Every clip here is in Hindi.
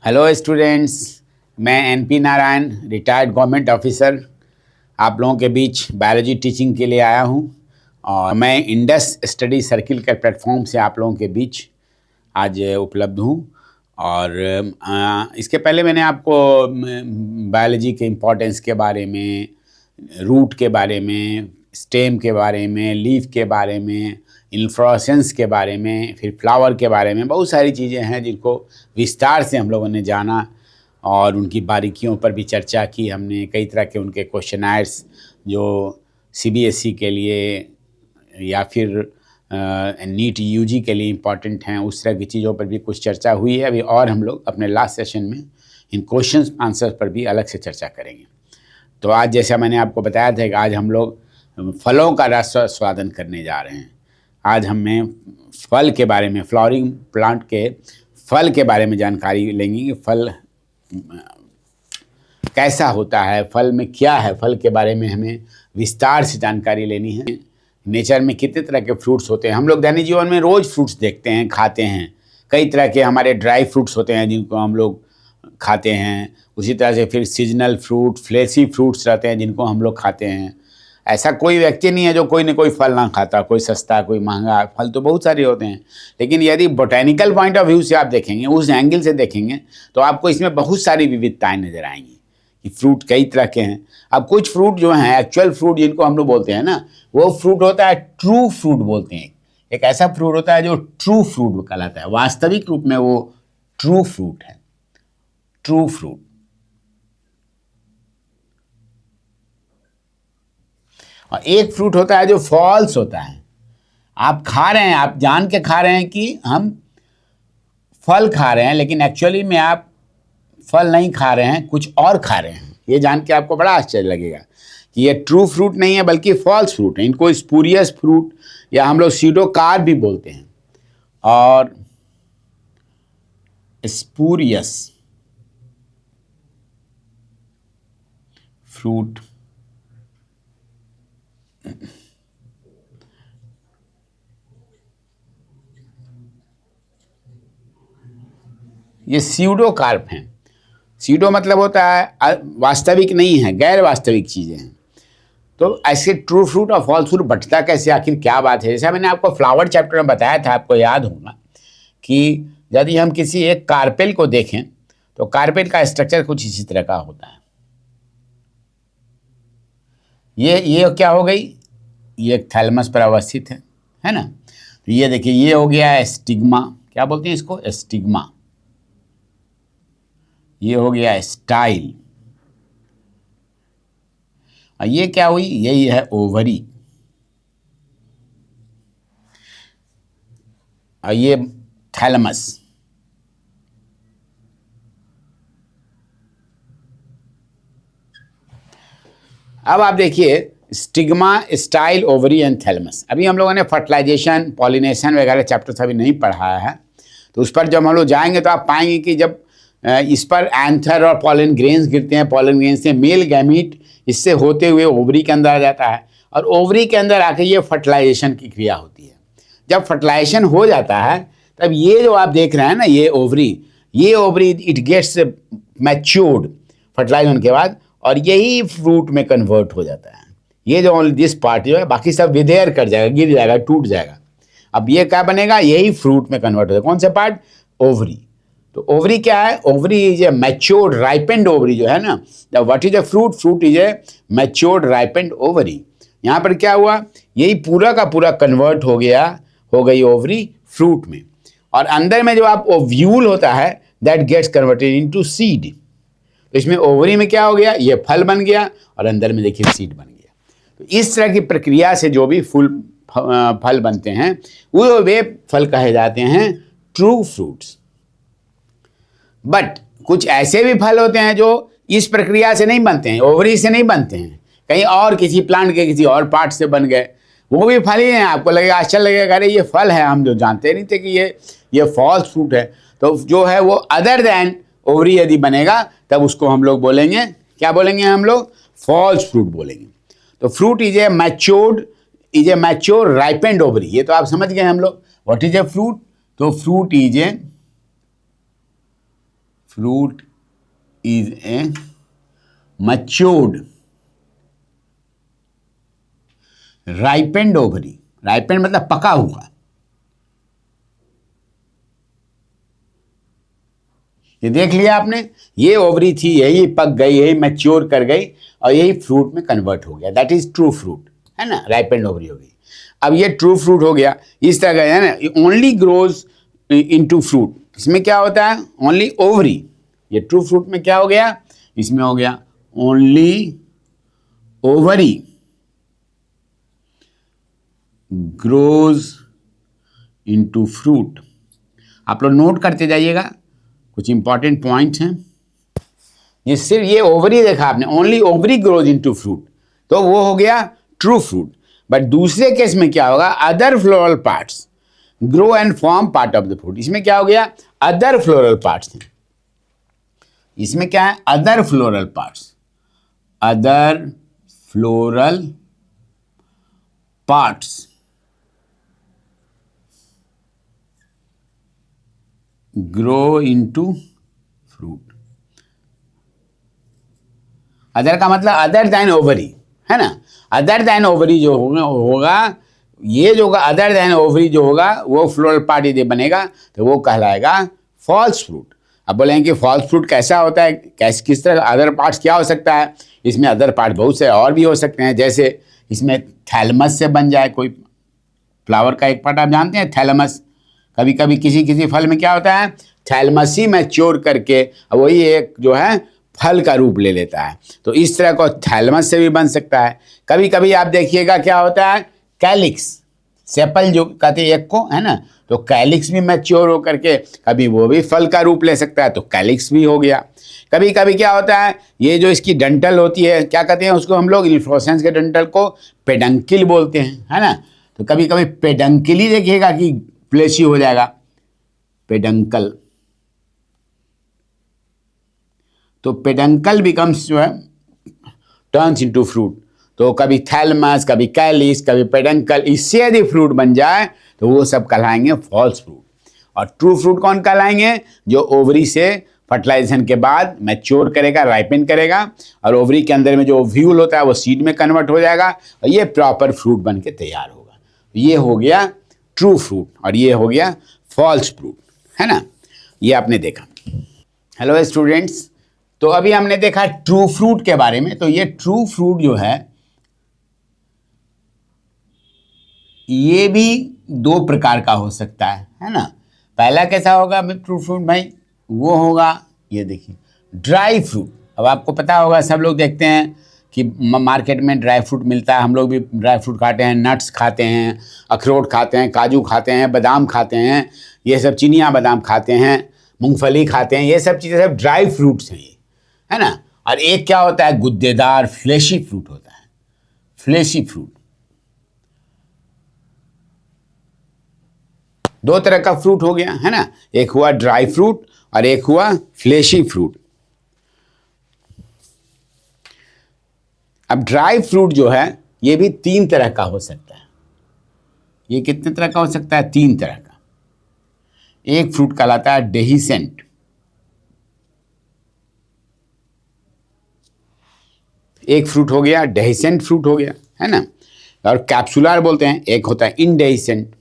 हेलो स्टूडेंट्स, मैं NP Narayan, retired government officer, आप लोगों के बीच बायोलॉजी टीचिंग के लिए आया हूं। और मैं इंडस स्टडी सर्किल के प्लेटफॉर्म से आप लोगों के बीच आज उपलब्ध हूं। और इसके पहले मैंने आपको बायोलॉजी के इम्पोर्टेंस के बारे में, रूट के बारे में, स्टेम के बारे में, लीफ के बारे में, इन्फ्लोरेसेंस के बारे में, फिर फ्लावर के बारे में बहुत सारी चीज़ें हैं जिनको विस्तार से हम लोगों ने जाना और उनकी बारीकियों पर भी चर्चा की। हमने कई तरह के उनके क्वेश्चनर्स जो सीबीएसई के लिए या फिर नीट यूजी के लिए इम्पॉर्टेंट हैं, उस तरह की चीज़ों पर भी कुछ चर्चा हुई है अभी। और हम लोग अपने लास्ट सेशन में इन क्वेश्चन आंसर्स पर भी अलग से चर्चा करेंगे। तो आज जैसा मैंने आपको बताया था कि आज हम लोग फलों का रस स्वादन करने जा रहे हैं। आज हमें फल के बारे में, फ्लावरिंग प्लांट के फल के बारे में जानकारी लेंगे कि फल कैसा होता है, फल में क्या है, फल के बारे में हमें विस्तार से जानकारी लेनी है। नेचर में कितने तरह के फ्रूट्स होते हैं, हम लोग दैनिक जीवन में रोज़ फ्रूट्स देखते हैं, खाते हैं। कई तरह के हमारे ड्राई फ्रूट्स होते हैं जिनको हम लोग खाते हैं। उसी तरह से फिर सीजनल फ्रूट, फ्लेशी फ्रूट्स रहते हैं जिनको हम लोग खाते हैं। ऐसा कोई व्यक्ति नहीं है जो कोई न कोई फल ना खाता, कोई सस्ता कोई महंगा, फल तो बहुत सारे होते हैं। लेकिन यदि बोटेनिकल पॉइंट ऑफ व्यू से आप देखेंगे, उस एंगल से देखेंगे, तो आपको इसमें बहुत सारी विविधताएं नज़र आएंगी कि फ्रूट कई तरह के हैं। अब कुछ फ्रूट जो हैं, एक्चुअल फ्रूट जिनको हम लोग बोलते हैं ना, वो फ्रूट होता है ट्रू फ्रूट बोलते हैं। एक ऐसा फ्रूट होता है जो ट्रू फ्रूट कहलाता है, वास्तविक रूप में वो ट्रू फ्रूट है, ट्रू फ्रूट। और एक फ्रूट होता है जो फॉल्स होता है। आप खा रहे हैं, आप जान के खा रहे हैं कि हम फल खा रहे हैं, लेकिन एक्चुअली में आप फल नहीं खा रहे हैं, कुछ और खा रहे हैं। ये जान के आपको बड़ा आश्चर्य लगेगा कि ये ट्रू फ्रूट नहीं है बल्कि फॉल्स फ्रूट है। इनको स्पूरियस फ्रूट या हम लोग सीडोकार भी बोलते हैं। और स्पूरियस फ्रूट ये सीडोकार्प हैं। सीडो मतलब होता है वास्तविक नहीं है, गैर वास्तविक चीज़ें हैं। तो ऐसे ट्रू फ्रूट और फॉल्स फ्रूट बंटता कैसे, आखिर क्या बात है? जैसा मैंने आपको फ्लावर चैप्टर में बताया था, आपको याद होगा कि यदि हम किसी एक कार्पेल को देखें तो कार्पेल का स्ट्रक्चर कुछ इसी तरह का होता है। ये क्या हो गई, ये एक थैलमस पर अवस्थित है ना। तो ये देखिए, ये हो गया स्टिग्मा, क्या बोलते हैं इसको, स्टिग्मा। ये हो गया स्टाइल। और ये क्या हुई, यही है ओवरी। और ये थैलमस। अब आप देखिए, stigma, style, ovary and thalamus. अभी हम लोगों ने फर्टिलाइजेशन, पॉलिनेशन वगैरह चैप्टर अभी नहीं पढ़ाया है, तो उस पर जब हम लोग जाएंगे तो आप पाएंगे कि जब इस पर एंथर और पॉलन ग्रेन्स गिरते हैं, पॉलन ग्रेन से मेल गैमीट इससे होते हुए ओवरी के अंदर आ जाता है, और ओवरी के अंदर आके ये फर्टिलाइजेशन की क्रिया होती है। जब फर्टिलाइजेशन हो जाता है तब ये जो आप देख रहे हैं ना, ये ovary it gets matured fertilize होने के बाद, और यही फ्रूट में कन्वर्ट हो जाता है। ये जो ओनली दिस पार्ट जो है, बाकी सब विदेयर कर जाएगा, गिर जाएगा, टूट जाएगा। अब ये क्या बनेगा, यही फ्रूट में कन्वर्ट हो जाएगा। कौन सा पार्ट, ओवरी। तो ओवरी क्या है, ovary is a matured ripened ovary जो है ना। What is a fruit, fruit is a matured ripened ovary. यहाँ पर क्या हुआ, यही पूरा का पूरा कन्वर्ट हो गई ओवरी फ्रूट में। और अंदर में जो आप ओव्यूल होता है, that gets converted into seed. तो इसमें ओवरी में क्या हो गया, ये फल बन गया, और अंदर में देखिए सीड बन गया। तो इस तरह की प्रक्रिया से जो भी फल बनते हैं वो वे फल कहे जाते हैं ट्रू फ्रूट्स। बट कुछ ऐसे भी फल होते हैं जो इस प्रक्रिया से नहीं बनते हैं, ओवरी से नहीं बनते हैं, कहीं और किसी प्लांट के किसी और पार्ट से बन गए, वो भी फल ही हैं। आपको लगेगा, आश्चर्य लगेगा, अरे ये फल है, हम जो जानते नहीं थे कि ये फॉल्स फ्रूट है। तो जो है वो अदर देन ओवरी यदि बनेगा तब उसको हम लोग बोलेंगे, क्या बोलेंगे हम लोग, फॉल्स फ्रूट बोलेंगे। तो fruit is a mature ripened ovary. ये तो आप समझ गए हम लोग, व्हाट इज ए फ्रूट। तो fruit is a fruit is a matured ripened ovary. ripened मतलब पका हुआ। ये देख लिया आपने, ये ओवरी थी, यही पक गई, यही मैच्योर कर गई और यही फ्रूट में कन्वर्ट हो गया। दैट इज ट्रू फ्रूट, है ना, राइपेंड ओवरी हो गई। अब ये ट्रू फ्रूट हो गया, इस तरह का है ना, ओनली ग्रोज इनटू फ्रूट। इसमें क्या होता है, ओनली ओवरी। ये ट्रू फ्रूट में क्या हो गया, इसमें हो गया only ovary grows into fruit. आप लोग नोट करते जाइएगा, कुछ इंपॉर्टेंट पॉइंट्स हैं। ये सिर्फ ये ओवरी देखा आपने, only ovary grows into fruit, तो वो हो गया ट्रू फ्रूट। बट दूसरे केस में क्या होगा, other floral parts grow and form part of the fruit. इसमें क्या हो गया, अदर फ्लोरल पार्ट्स हैं। इसमें क्या है, other floral parts, other floral parts grow into fruit. Other का मतलब अदर दैन ओवरी, है ना। अदर दैन ओवरी जो होगा ये जो अदर दैन ओवरी जो होगा वो फ्लोरल पार्ट यदि बनेगा तो वो कहलाएगा फॉल्स फ्रूट। अब बोलेंगे कि फॉल्स फ्रूट कैसा होता है, किस तरह अदर पार्ट्स क्या हो सकता है। इसमें अदर पार्ट बहुत से और भी हो सकते हैं, जैसे इसमें थैलमस से बन जाए कोई फ्लावर का एक पार्ट, आप जानते हैं थैलमस। कभी कभी किसी किसी फल में क्या होता है, थैलमस ही मैच्योर करके वही एक जो है फल का रूप ले लेता है। तो इस तरह को थैलमस से भी बन सकता है। कभी कभी आप देखिएगा क्या होता है, कैलिक्स, सेपल जो कहते हैं एक को, है ना, तो कैलिक्स भी मैच्योर हो करके कभी वो भी फल का रूप ले सकता है, तो कैलिक्स भी हो गया। कभी कभी क्या होता है, ये जो इसकी डंटल होती है, क्या कहते हैं उसको हम लोग, इन्फ्लोरेसेंस के डंटल को पेडंकिल बोलते हैं, है ना। तो कभी कभी पेडंकिल ही देखिएगा कि फ्लेशी हो जाएगा, पेडंकल। तो पेडंकल बिकम्स जो है टर्न्स इनटू फ्रूट। तो कभी थैलमस, कभी कैलिस, कभी पेडंकल, इससे यदि फ्रूट बन जाए तो वो सब कहलाएंगे फॉल्स फ्रूट। और ट्रू फ्रूट कौन कहलाएंगे, जो ओवरी से फर्टिलाइजेशन के बाद मैच्योर करेगा, राइपन करेगा और ओवरी के अंदर में जो ओव्यूल होता है वो सीड में कन्वर्ट हो जाएगा और ये प्रॉपर फ्रूट बन के तैयार होगा। ये हो गया ट्रू फ्रूट और ये हो गया फॉल्स फ्रूट, है ना। ये आपने देखा। हेलो स्टूडेंट्स, तो अभी हमने देखा ट्रू फ्रूट के बारे में। तो ये ट्रू फ्रूट जो है ये भी दो प्रकार का हो सकता है ना। पहला कैसा होगा ट्रू फ्रूट भाई, वो होगा ये देखिए ड्राई फ्रूट। अब आपको पता होगा, सब लोग देखते हैं कि मार्केट में ड्राई फ्रूट मिलता है, हम लोग भी ड्राई फ्रूट खाते हैं, नट्स खाते हैं, अखरोट खाते हैं, काजू खाते हैं, बादाम खाते हैं, ये सब चिनिया बादाम खाते हैं, मूंगफली खाते हैं, ये सब चीज़ें सब ड्राई फ्रूट्स हैं ये, है ना। और एक क्या होता है, गुद्देदार फ्लेशी फ्रूट होता है, फ्लेशी फ्रूट। दो तरह का फ्रूट हो गया, है ना, एक हुआ ड्राई फ्रूट और एक हुआ फ्लेशी फ्रूट। अब ड्राई फ्रूट जो है ये भी तीन तरह का हो सकता है। ये कितने तरह का हो सकता है, तीन तरह का। एक फ्रूट कहलाता है डेहिसेंट, एक फ्रूट हो गया डेहिसेंट फ्रूट हो गया, है ना। और कैप्सुलर बोलते हैं, एक होता है इनडेहिसेंट।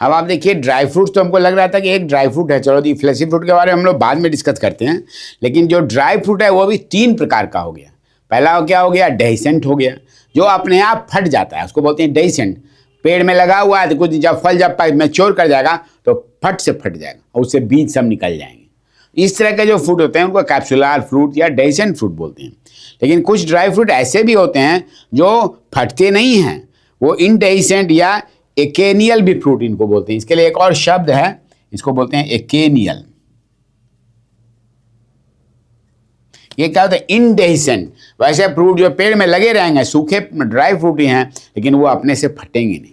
अब आप देखिए ड्राई फ्रूट्स, तो हमको लग रहा था कि एक ड्राई फ्रूट है, चलो दी फ्लेशी फ्रूट के बारे में हम लोग बाद में डिस्कस करते हैं। लेकिन जो ड्राई फ्रूट है वो भी तीन प्रकार का हो गया। पहला क्या हो गया, डेहिसेंट हो गया, जो अपने आप फट जाता है, उसको बोलते हैं डेहिसेंट। पेड़ में लगा हुआ है तो कुछ जब फल जब मैच्योर कर जाएगा तो फट से फट जाएगा और उससे बीज सब निकल जाएंगे। इस तरह के जो फ्रूट होते हैं उनको कैप्सुलर फ्रूट या डेहिसेंट फ्रूट बोलते हैं। लेकिन कुछ ड्राई फ्रूट ऐसे भी होते हैं जो फटते नहीं हैं, वो इंडेहिसेंट या एकेनियल भी फ्रूट इनको बोलते हैं। इसके लिए एक और शब्द है, इसको बोलते हैं एकेनियल। ये क्या होता है? इंडेहिसेंट। वैसे फ्रूट जो पेड़ में लगे रहेंगे, सूखे ड्राई फ्रूट ही हैं, लेकिन वो अपने से फटेंगे नहीं।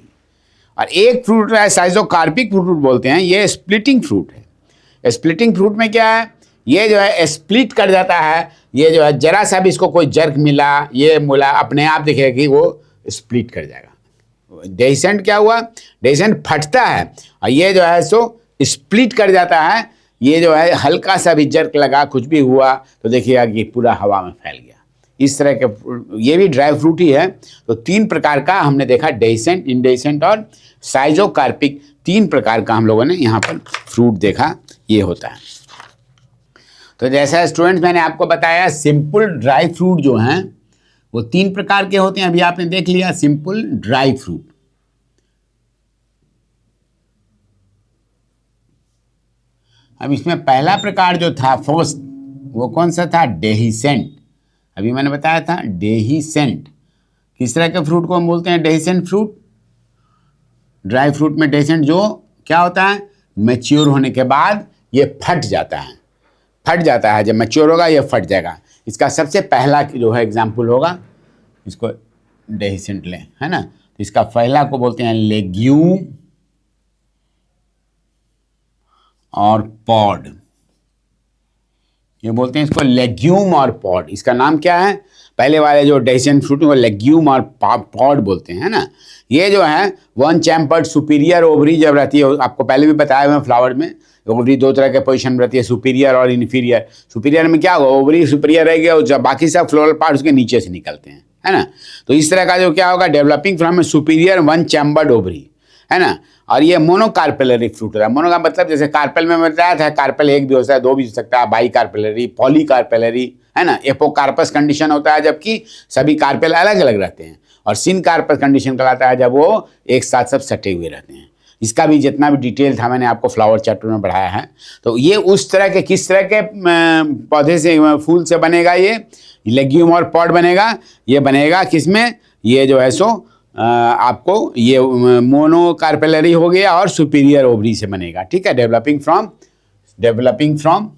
और एक फ्रूट है साइजोकार्पिक फ्रूट बोलते हैं, ये स्प्लिटिंग फ्रूट है। स्प्लिटिंग फ्रूट में क्या है, ये जो है स्प्लिट कर जाता है, ये जो है जरा सा भी इसको कोई जर्क मिला, ये मिला, अपने आप दिखेगा कि वो स्प्लिट कर जाएगा। डेहिसेंट क्या हुआ? डेहिसेंट फटता है, और ये जो है सो स्प्लिट कर जाता है। ये जो है हल्का सा भी जर्क लगा, कुछ भी हुआ तो देखिएगा कि पूरा हवा में फैल गया। इस तरह के ये भी ड्राई फ्रूट ही है। तो 3 प्रकार का हमने देखा, डेहिसेंट, इंडेहिसेंट और साइजोकार्पिक। 3 प्रकार का हम लोगों ने यहाँ पर फ्रूट देखा, ये होता है। तो जैसा स्टूडेंट्स मैंने आपको बताया, सिंपल ड्राई फ्रूट जो हैं वो 3 प्रकार के होते हैं। अभी आपने देख लिया सिंपल ड्राई फ्रूट। अब इसमें पहला प्रकार जो था फर्स्ट, वो कौन सा था? डेहिसेंट। अभी मैंने बताया था डेहिसेंट। किस तरह के फ्रूट को हम बोलते हैं डेहिसेंट फ्रूट? ड्राई फ्रूट में डेहिसेंट जो क्या होता है, मैच्योर होने के बाद ये फट जाता है। फट जाता है, जब मैच्योर होगा ये फट जाएगा। इसका सबसे पहला जो है एग्जाम्पल होगा, इसको डेहिसेंट लें, है ना। तो इसका पहला को बोलते हैं लेग्यूम और पॉड। ये बोलते हैं इसको लेग्यूम और पॉड। इसका नाम क्या है? पहले वाले जो डेहिसेंट फ्रूट को लेग्यूम और पॉड बोलते हैं, है ना। ये जो है 1 चैम्पर्ड सुपीरियर ओवरी जब रहती है, आपको पहले भी बताया हुआ फ्लावर में ओवरी 2 तरह के पोजीशन में रहती है, सुपीरियर और इन्फीरियर। सुपीरियर में क्या होगा, ओवरी सुपीरियर रहेगी और जब बाकी सब फ्लोरल पार्ट उसके नीचे से निकलते हैं, है ना। तो इस तरह का जो क्या होगा, developing from superior 1 chambered ovary, है ना। और ये मोनोकार्पेलरी फ्रूट होता है। मोनो का मतलब जैसे कार्पेल में बताया था, कार्पेल 1 भी हो सकता है, 2 भी हो सकता है, बाई कार्पेलरी, पॉलीकार्पेलरी, है ना। एपोकार्पस कंडीशन होता है जबकि सभी कार्पेल अलग अलग रहते हैं। और सिन कार्पस कंडीशन कहलाता है जब वो एक साथ सब सटे हुए रहते हैं। इसका भी जितना भी डिटेल था मैंने आपको फ्लावर चैप्टर में पढ़ाया है। तो ये उस तरह के किस तरह के पौधे से, फूल से बनेगा, ये लेग्यूम और पॉड बनेगा। ये बनेगा किसमें, ये जो है सो आपको ये मोनोकार्पेलरी हो गया और सुपीरियर ओवरी से बनेगा, ठीक है। डेवलपिंग फ्रॉम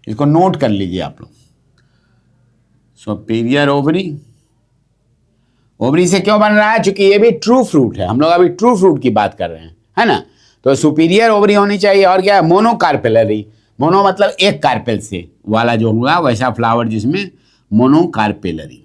इसको नोट कर लीजिए आप लोग। सुपीरियर ओवरी से क्यों बन रहा है? क्योंकि ये भी ट्रू फ्रूट है, हम लोग अभी ट्रू फ्रूट की बात कर रहे हैं, है ना। तो सुपीरियर ओवरी होनी चाहिए। और क्या है? मोनोकार्पेलरी। मोनो मतलब एक कार्पेल से वाला जो होगा वैसा फ्लावर जिसमें मोनोकार्पेलरी,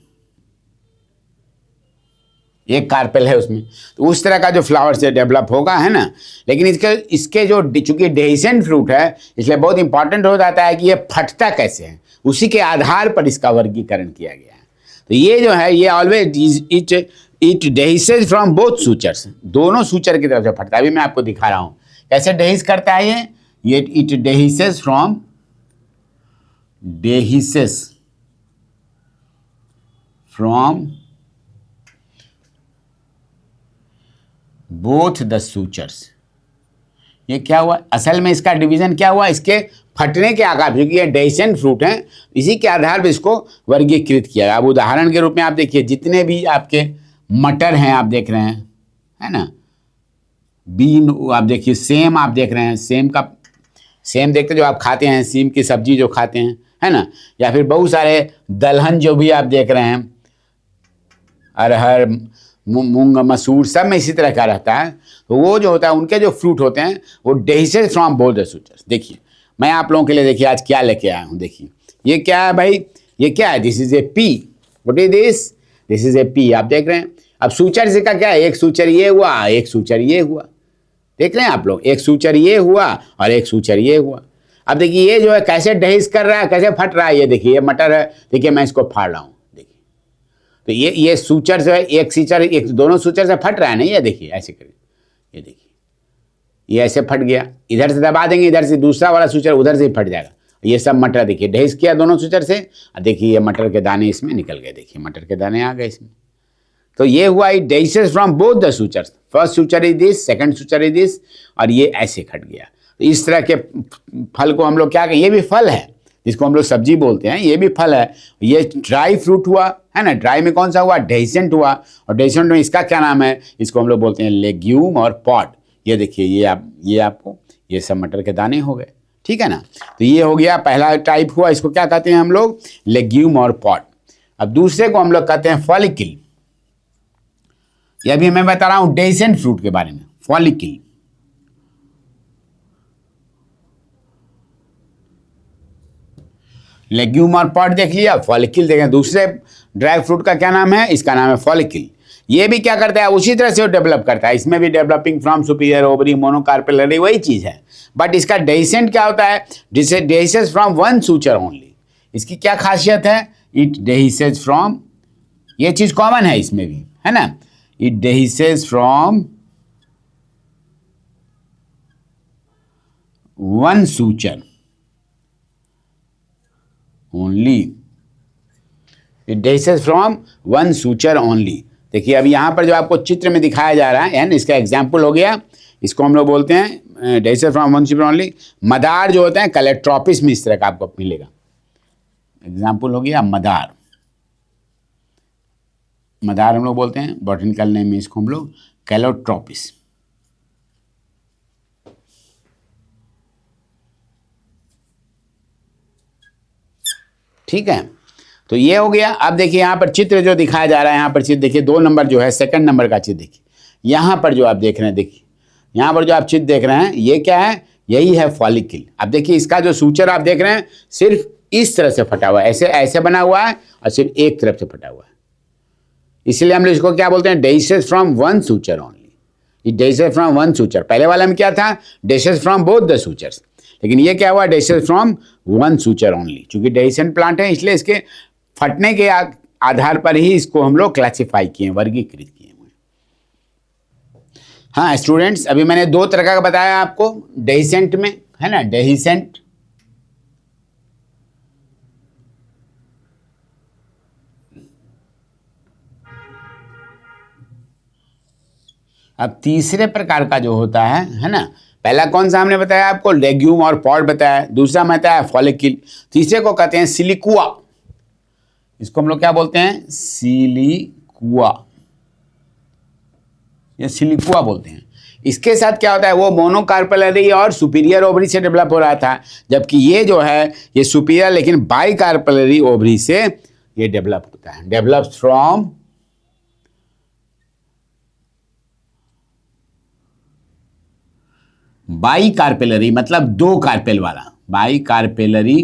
एक कार्पेल है उसमें, तो उस तरह का जो फ्लावर से डेवलप होगा, है ना। लेकिन इसके जो चूंकि डेहिसेंट फ्रूट है इसलिए बहुत इंपॉर्टेंट हो जाता है कि ये फटता कैसे है, उसी के आधार पर इसका वर्गीकरण किया गया है। तो ये जो है ये always it dehisces from both sutures, दोनों सूचर की तरफ से फटता है। अभी मैं आपको दिखा रहा हूँ कैसे डेहिस करता है ये it dehisces from both the sutures. ये क्या हुआ असल में, इसका डिवीजन क्या हुआ, इसके फटने के आकार, क्योंकि ये डेहिसेंट फ्रूट हैं, इसी के आधार पर इसको वर्गीकृत किया गया। अब उदाहरण के रूप में आप देखिए, जितने भी आपके मटर हैं आप देख रहे हैं, है ना, बीन आप देखिए, सेम आप देख रहे हैं, सेम देखते जो आप खाते हैं, सीम की सब्जी जो खाते हैं, है ना, या फिर बहुत सारे दलहन जो भी आप देख रहे हैं, अरहर, मूंग, मसूर, सब में इसी तरह का रहता है। तो वो जो होता है उनके जो फ्रूट होते हैं वो डेहिसेस फ्रॉम बोथ द सूचर्स। देखिए मैं आप लोगों के लिए देखिए आज क्या लेके आया हूँ। देखिए ये क्या है भाई, ये क्या है, this is A P. What is this is A P, आप देख रहे हैं। अब सूचर से का क्या है, एक सूचर ये हुआ, एक सूचर ये हुआ, देख रहे हैं आप लोग, एक सूचर ये हुआ और एक सूचर ये हुआ। अब देखिए ये जो है कैसे डेहिस कर रहा है, कैसे फट रहा है, ये देखिए ये मटर है, देखिए मैं इसको फाड़ रहा हूँ, देखिए तो ये सूचर जो है एक सूचर, एक दोनों सूचर से फट रहा है ना, ये देखिए ऐसे करिए, ये देखिए ये ऐसे फट गया, इधर से दबा देंगे, इधर से दूसरा वाला सूचर उधर से ही फट जाएगा। ये सब मटर देखिए डेहिस किया दोनों सूचर से, और देखिए ये मटर के दाने इसमें निकल गए, देखिए मटर के दाने आ गए इसमें। तो ये हुआ it dehisces from both the sutures, first suture is this, second suture is this, और ये ऐसे कट गया। तो इस तरह के फल को हम लोग क्या कहें, ये भी फल है जिसको हम लोग सब्जी बोलते हैं, ये भी फल है। ये ड्राई फ्रूट हुआ है ना, ड्राई में कौन सा हुआ, डेसेंट हुआ, और डेसेंट में इसका क्या नाम है, इसको हम लोग बोलते हैं लेग्यूम और पॉड। ये देखिए ये आपको ये सब मटर के दाने हो गए, ठीक है ना। तो ये हो गया पहला टाइप हुआ, इसको क्या कहते हैं हम लोग, लेग्यूम और पॉड। अब दूसरे को हम लोग कहते हैं फॉलिकल। ये अभी मैं बता रहा हूं डेसेंट फ्रूट के बारे में, फॉलिकल। लेग्यूम और पॉड देख लिया, फॉलिकल देखें। दूसरे ड्राई फ्रूट का क्या नाम है, इसका नाम है फॉलिकल। ये भी क्या करता है, उसी तरह से वो डेवलप करता है, इसमें भी developing from superior ovary monocarpellary वही चीज है, बट इसका डेसेंट क्या होता है, जिसे डेसेस फ्रॉम वन सूचर ओनली। इसकी क्या खासियत है, इट डेहिसेस फ्रॉम, ये चीज कॉमन है इसमें भी, है ना, it dehisces from one suture only, it dehisces from one suture only. देखिए अब यहाँ पर जो आपको चित्र में दिखाया जा रहा है ना, इसका एग्जाम्पल हो गया, इसको हम लोग बोलते हैं डेहिसेस फ्रॉम वन सूचर ओनली। मदार जो होते हैं कैलेट्रोपिस में इस तरह का आपको मिलेगा, एग्जाम्पल हो गया मदार। मदार हम लोग बोलते हैं, बॉटनिकल नेम में इसको हम लोग कैलोट्रोपिस। ठीक है, तो ये हो गया। अब देखिए यहाँ पर चित्र जो दिखाया जा रहा है, यहाँ पर चित्र देखिए 2 नंबर जो है, सेकंड नंबर का चित्र देखिए, यहाँ पर जो आप देख रहे हैं, देखिए यहाँ पर जो आप चित्र देख रहे हैं ये क्या है, यही है फॉलिकल। अब देखिए इसका जो सूचर आप देख रहे हैं सिर्फ इस तरह से फटा हुआ है, ऐसे ऐसे बना हुआ है और सिर्फ एक तरफ से फटा हुआ है, इसलिए हम लोग इसको क्या बोलते हैं, dehisces from one suture only. It dehisces from one suture. पहले वाला में क्या था, dehisces from both the sutures, लेकिन ये क्या हुआ, dehisces from one suture only. चूंकि डेसेंट प्लांट है इसलिए इसके फटने के आधार पर ही इसको हम लोग क्लासिफाई किए, वर्गीकृत किए हुए। हाँ स्टूडेंट्स, अभी मैंने 2 तरह का बताया आपको, डेसेंट में, है ना, डेहिसेंट, अब तीसरे प्रकार का जो होता है ना, पहला कौन सा हमने बताया आपको, लेग्यूम और पॉड बताया, दूसरा मैं बताया फॉलिकल, तीसरे को कहते हैं सिलिकुआ। इसको हम लोग क्या बोलते हैं, सिलिकुआ, या सिलिकुआ बोलते हैं। इसके साथ क्या होता है, वो मोनोकार्पेलरी और सुपीरियर ओवरी से डेवलप हो रहा था, जबकि ये जो है ये सुपीरियर लेकिन बाइकार्पेलरी ओवरी से ये डेवलप होता है, डेवलप फ्रॉम बाइकार्पेलरी, मतलब 2 कार्पेल वाला, बाइकार्पेलरी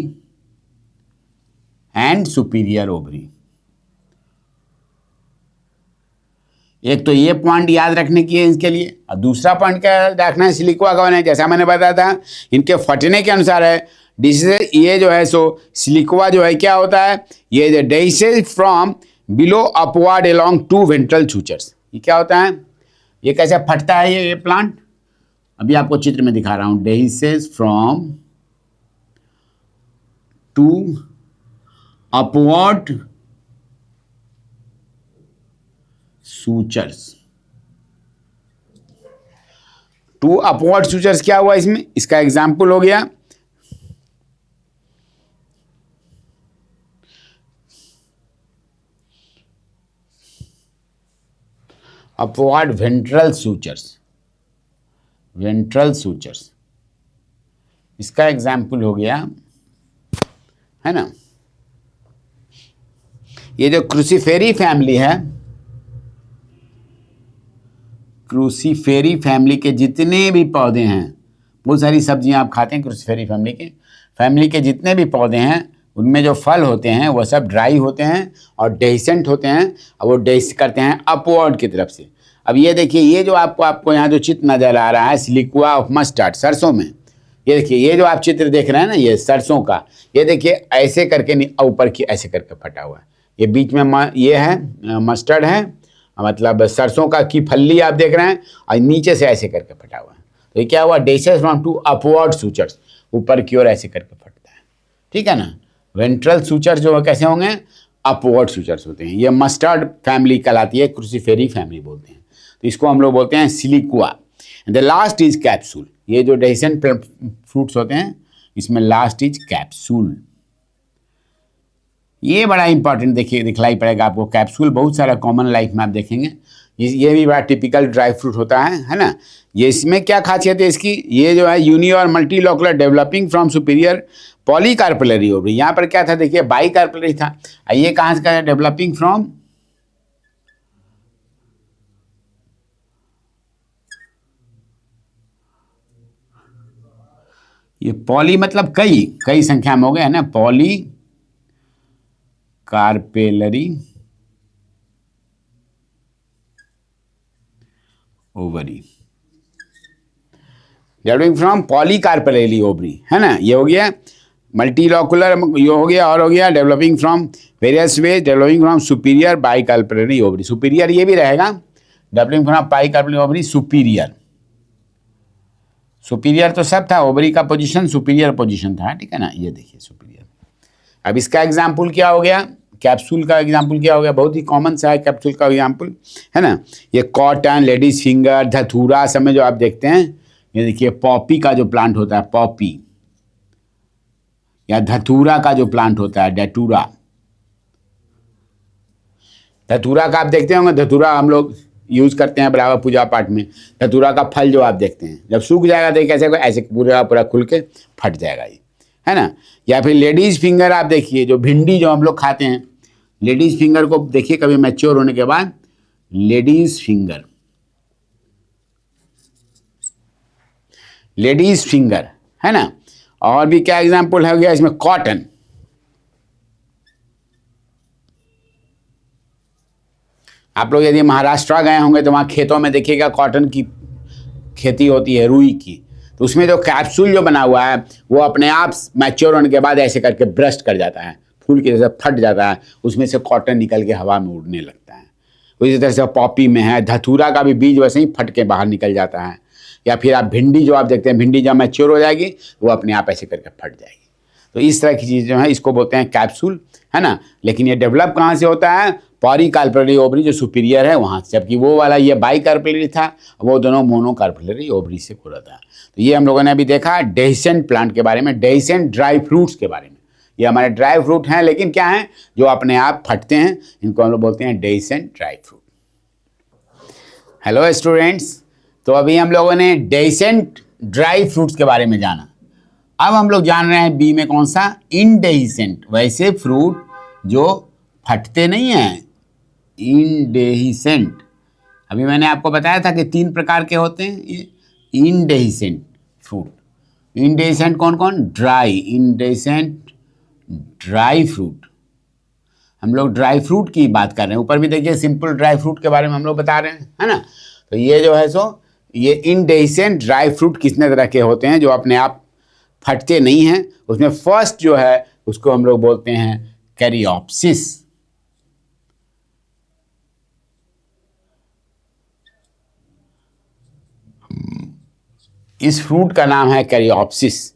एंड सुपीरियर ओवरी। एक तो ये पॉइंट याद रखने की है इसके लिए, और दूसरा पॉइंट क्या रखना है, सिलिकुआ का है, जैसा मैंने बताया था इनके फटने के अनुसार है। ये जो है सो सिलिकुआ जो है क्या होता है, ये dehisces from below upward along 2 ventral sutures. ये क्या होता है, ये कैसे फटता है ये प्लांट, अभी आपको चित्र में दिखा रहा हूं, dehisces from 2 upward sutures. 2 upward sutures क्या हुआ इसमें, इसका एग्जाम्पल हो गया upward ventral sutures, ventral sutures, इसका एग्जाम्पल हो गया, है ना, ये जो क्रूसीफेरी फैमिली है, क्रूसीफेरी फैमिली के जितने भी पौधे हैं, बहुत सारी सब्जियां आप खाते हैं क्रूसीफेरी फैमिली के जितने भी पौधे हैं, उनमें जो फल होते हैं वो सब ड्राई होते हैं और डेसेंट होते हैं, और वो डेस करते हैं अपवर्ड की तरफ से। अब ये देखिए, ये जो आपको यहाँ जो चित्र नजर आ रहा है, सिलिकुआ ऑफ मस्टर्ड, सरसों में, ये देखिए ये जो आप चित्र देख रहे हैं ना, ये सरसों का, ये देखिए ऐसे करके ऊपर की ऐसे करके फटा हुआ है, ये बीच में ये है मस्टर्ड है, मतलब सरसों का की फल्ली आप देख रहे हैं, और नीचे से ऐसे करके फटा हुआ है। तो ये क्या हुआ, डेसेस फ्रॉम 2 अपवर्ड सूचर्स, ऊपर की ओर ऐसे करके फटता है, ठीक है ना। वेंट्रल सूचर्स जो कैसे होंगे, अपवर्ड सूचर्स होते हैं। ये मस्टर्ड फैमिली कहलाती है, क्रूसीफेरी फैमिली बोलते हैं, तो इसको हम लोग बोलते हैं siliqua. The last is capsule. ये जो डेहिसेंट फ्रूट्स होते हैं इसमें लास्ट इज कैप्सूल। ये बड़ा इंपॉर्टेंट देखिए दिखलाई पड़ेगा आपको। कैप्सूल बहुत सारा कॉमन लाइफ में आप देखेंगे। ये भी बड़ा टिपिकल ड्राई फ्रूट होता है ना। ये इसमें क्या खासियत है इसकी, ये जो है यूनि और मल्टीलॉकुलर डेवलपिंग फ्रॉम सुपीरियर पॉलीकार्पेलरी ओवरी। यहाँ पर क्या था देखिए बाईकार्पेलरी था, ये कहाँ से का डेवलपिंग फ्रॉम ये पॉली मतलब कई संख्या में हो गया है ना, polycarpellary ovary developing from polycarpellary ovary है ना। ये हो गया मल्टीलॉकुलर, ये हो गया और हो गया developing from various ways developing from superior bicarpellary ovary. Superior ये भी रहेगा, developing from bicarpellary ovary superior. Superior तो सब था, ओवरी का पोजीशन सुपीरियर पोजीशन था, ठीक है ना। ये देखिए सुपीरियर। अब इसका एग्जाम्पल क्या हो गया, कैप्सूल का एग्जाम्पल क्या हो गया, बहुत ही कॉमन सा है कैप्सूल का एग्जाम्पल है ना। ये कॉटन, लेडीज फिंगर, धतूरा सब में जो आप देखते हैं, ये देखिए पॉपी का जो प्लांट होता है पॉपी, या धतूरा का जो प्लांट होता है डेटूरा। धतूरा का आप देखते होंगे, धतूरा हम लोग यूज करते हैं बराबर पूजा पाठ में। धतूरा का फल जो आप देखते हैं जब सूख जाएगा तो कैसे ऐसे पूरा पूरा खुल के फट जाएगा ये, है ना। या फिर लेडीज फिंगर आप देखिए, जो भिंडी जो हम लोग खाते हैं, लेडीज फिंगर को देखिए कभी मैच्योर होने के बाद, लेडीज फिंगर, लेडीज फिंगर है ना। और भी क्या एग्जाम्पल हो गया इसमें, कॉटन। आप लोग यदि महाराष्ट्र गए होंगे तो वहाँ खेतों में देखिएगा कॉटन की खेती होती है, रुई की। तो उसमें जो कैप्सूल जो बना हुआ है वो अपने आप मैच्योर होने के बाद ऐसे करके ब्रस्ट कर जाता है, फूल की जैसे फट जाता है, उसमें से कॉटन निकल के हवा में उड़ने लगता है। उसी तरह से पॉपी में है, धतूरा का भी बीज वैसे ही फट के बाहर निकल जाता है। या फिर आप भिंडी जो आप देखते हैं, भिंडी जब मैच्योर हो जाएगी वो अपने आप ऐसे करके फट जाएगी। तो इस तरह की चीज़ जो है इसको बोलते हैं कैप्सूल, है ना। लेकिन ये डेवलप कहाँ से होता है, पॉलीकार्पेलरी ओवरी जो सुपीरियर है वहाँ से, जबकि वो वाला ये बाईकार्पेलरी था, वो दोनों मोनोकार्पेलरी ओवरी से हो रहा था। तो ये हम लोगों ने अभी देखा डेहिसेंट प्लांट के बारे में, डेहिसेंट ड्राई फ्रूट्स के बारे में। ये हमारे ड्राई फ्रूट हैं, लेकिन क्या हैं, जो अपने आप फटते हैं, इनको हम लोग बोलते हैं डेहिसेंट ड्राई फ्रूट। हेलो स्टूडेंट्स, तो अभी हम लोगों ने डेहिसेंट ड्राई फ्रूट्स के बारे में जाना। अब हम लोग जान रहे हैं बी में कौन सा, इनडेहिसेंट, वैसे फ्रूट जो फटते नहीं हैं, इनडेहिसेंट। अभी मैंने आपको बताया था कि 3 प्रकार के होते हैं ये इनडेहिसेंट फ्रूट। इनडेहिसेंट कौन कौन, ड्राई, इनडेहिसेंट ड्राई फ्रूट। हम लोग ड्राई फ्रूट की बात कर रहे हैं। ऊपर भी देखिए सिंपल ड्राई फ्रूट के बारे में हम लोग बता रहे हैं, है ना। तो ये जो है सो ये इनडेहिसेंट ड्राई फ्रूट कितने तरह के होते हैं जो अपने आप फटते नहीं हैं। उसमें फर्स्ट जो है उसको हम लोग बोलते हैं कैरियोप्सिस। इस फ्रूट का नाम है कैरियोप्सिस।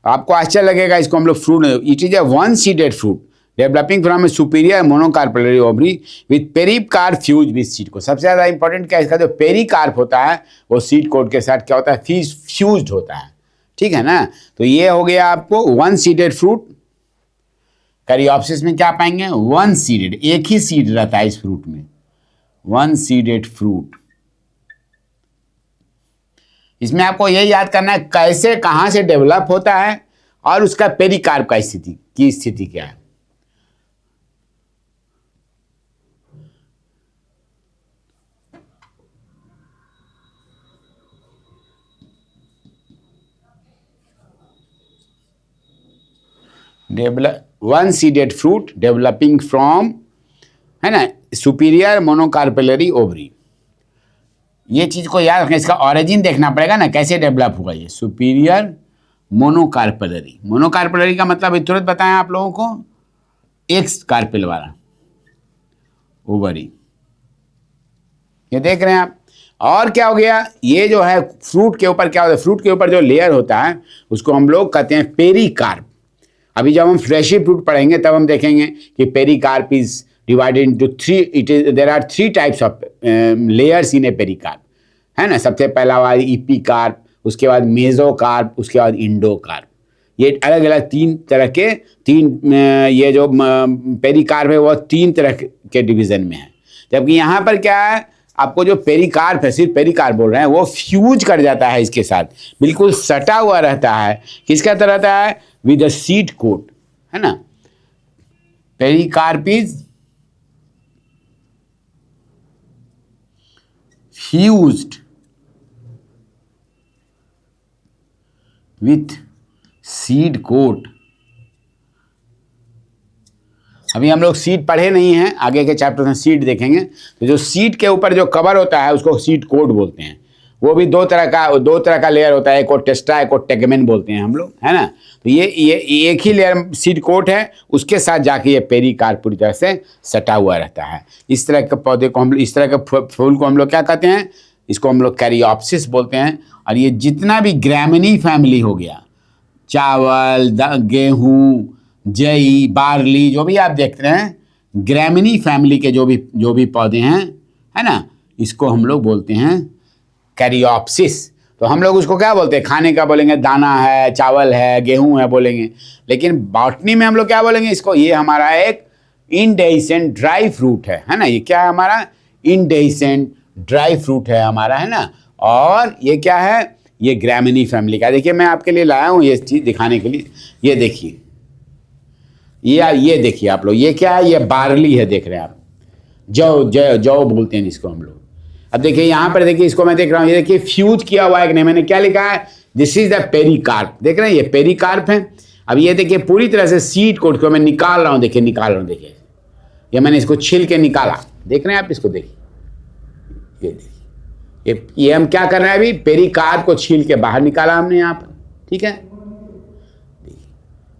आपको आश्चर्य लगेगा, इसको हम लोग fruit, it is a one seeded fruit developing from a superior monocarpellary ovary with pericarp fuse with seed coat. सबसे ज़्यादा इंपॉर्टेंट क्या है, इसका जो पेरिकार्प होता है वो सीड कोट के साथ क्या होता है, फ्यूज्ड होता है, ठीक है ना। तो ये हो गया आपको वन सीडेड फ्रूट। कैरियोप्सिस में क्या पाएंगे, वन सीडेड, एक ही सीड रहता है इस फ्रूट में, वन सीडेड फ्रूट। इसमें आपको यही याद करना है कैसे, कहाँ से डेवलप होता है और उसका पेरिकार्प का स्थिति क्या है। One seeded fruit developing from, है ना, सुपीरियर मोनोकार्पेलरी ओवरी। ये चीज को याद रखें, इसका ऑरिजिन देखना पड़ेगा ना, कैसे डेवलप हुआ ये सुपीरियर मोनोकार्पेलरी। मोनोकार्पेलरी का मतलब तुरंत बताएं आप लोगों को, एक कार्पेल वाला ओवरी, ये देख रहे हैं आप। और क्या हो गया, ये जो है फ्रूट के ऊपर क्या होता है, फ्रूट के ऊपर जो लेयर होता है उसको हम लोग कहते हैं पेरिकार्प। अभी जब हम फ्लैशी फ्रूट पढ़ेंगे तब हम देखेंगे कि pericarp is divided into 3, there are 3 types of layers in a pericarp, है ना। सबसे पहला वाला इपीकार्प, उसके बाद मेसोकार्प, उसके बाद इंडोकार्प। ये अलग अलग तीन तरह के ये जो पेरिकार्प है वो 3 तरह के डिवीजन में है। जबकि यहाँ पर क्या है, आपको जो पेरिकार्प है, सिर्फ पेरिकार्प बोल रहे हैं, वो फ्यूज कर जाता है इसके साथ, बिल्कुल सटा हुआ रहता है। किसका तरह रहता है? विद अ सीड कोट, है ना। Pericarp is fused with seed coat. अभी हम लोग सीड पढ़े नहीं हैं, आगे के चैप्टर में सीड देखेंगे। तो जो सीड के ऊपर जो कवर होता है उसको सीड कोट बोलते हैं। वो भी दो तरह का लेयर होता है, एक को टेस्टा, एक को टेगमेन बोलते हैं हम लोग, है ना। तो ये एक ही लेयर सीड कोट है, उसके साथ जाके ये पेरिकार्प पूरी तरह से सटा हुआ रहता है। इस तरह के पौधे को हम, इस तरह के फूल को हम लोग क्या कहते हैं? इसको हम लोग कैरियोप्सिस बोलते हैं। और ये जितना भी ग्रैमिनी फैमिली हो गया, चावल, गेहूँ, जई, बार्ली, जो भी आप देख रहे हैं, ग्रैमिनी फैमिली के जो भी पौधे हैं, है ना, इसको हम लोग बोलते हैं कैरियोप्सिस। तो हम लोग उसको क्या बोलते हैं? खाने का बोलेंगे, दाना है, चावल है, गेहूं है बोलेंगे। लेकिन बॉटनी में हम लोग क्या बोलेंगे इसको? ये हमारा एक इंडेhiscent ड्राई फ्रूट है ना। ये क्या है? हमारा इंडेhiscent ड्राई फ्रूट है हमारा, है ना। और ये क्या है? ये ग्रैमिनी फैमिली का। देखिए मैं आपके लिए लाया हूँ ये चीज़ दिखाने के लिए। ये देखिए, ये देखिए आप लोग, ये क्या है? ये बार्ली है, देख रहे हैं आप। जौ बोलते हैं जिसको हम लोग। अब देखिए यहाँ पर, देखिए इसको मैं देख रहा हूँ, ये देखिए फ्यूज किया हुआ है। मैंने क्या लिखा है? This is the pericarp. देख रहे हैं, ये पेरिकार्प है। अब ये देखिए पूरी तरह से सीड कोट को मैं निकाल रहा हूँ, देखिए निकाल रहा हूँ। देखिए ये मैंने इसको छील के निकाला, देख रहे हैं आप इसको? देखिए ये देखिए, ये हम क्या कर रहे हैं अभी? पेरिकार्प को छील के बाहर निकाला हमने यहाँ पर, ठीक है।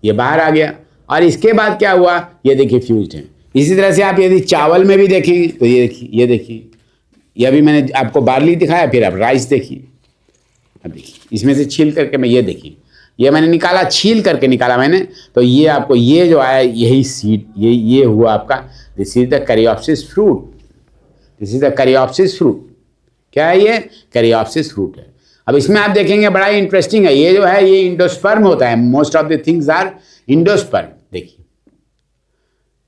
ये बाहर आ गया। और इसके बाद क्या हुआ? ये देखिए फ्यूज्ड है। इसी तरह से आप यदि चावल में भी देखेंगे तो ये देखिए, ये अभी मैंने आपको बार्ली दिखाया, फिर आप राइस देखिए। अब देखिए इसमें से छील करके मैं, ये देखिए, ये मैंने निकाला, छील करके निकाला मैंने। तो ये आपको ये जो आया, यही सीड, ये हुआ आपका। This is the caryopsis fruit. This is the caryopsis fruit. क्या है ये? कैरियोप्सिस फ्रूट है। अब इसमें आप देखेंगे बड़ा ही इंटरेस्टिंग है। ये जो है ये इंडोस्पर्म होता है। Most of the things are endosperm. देखिए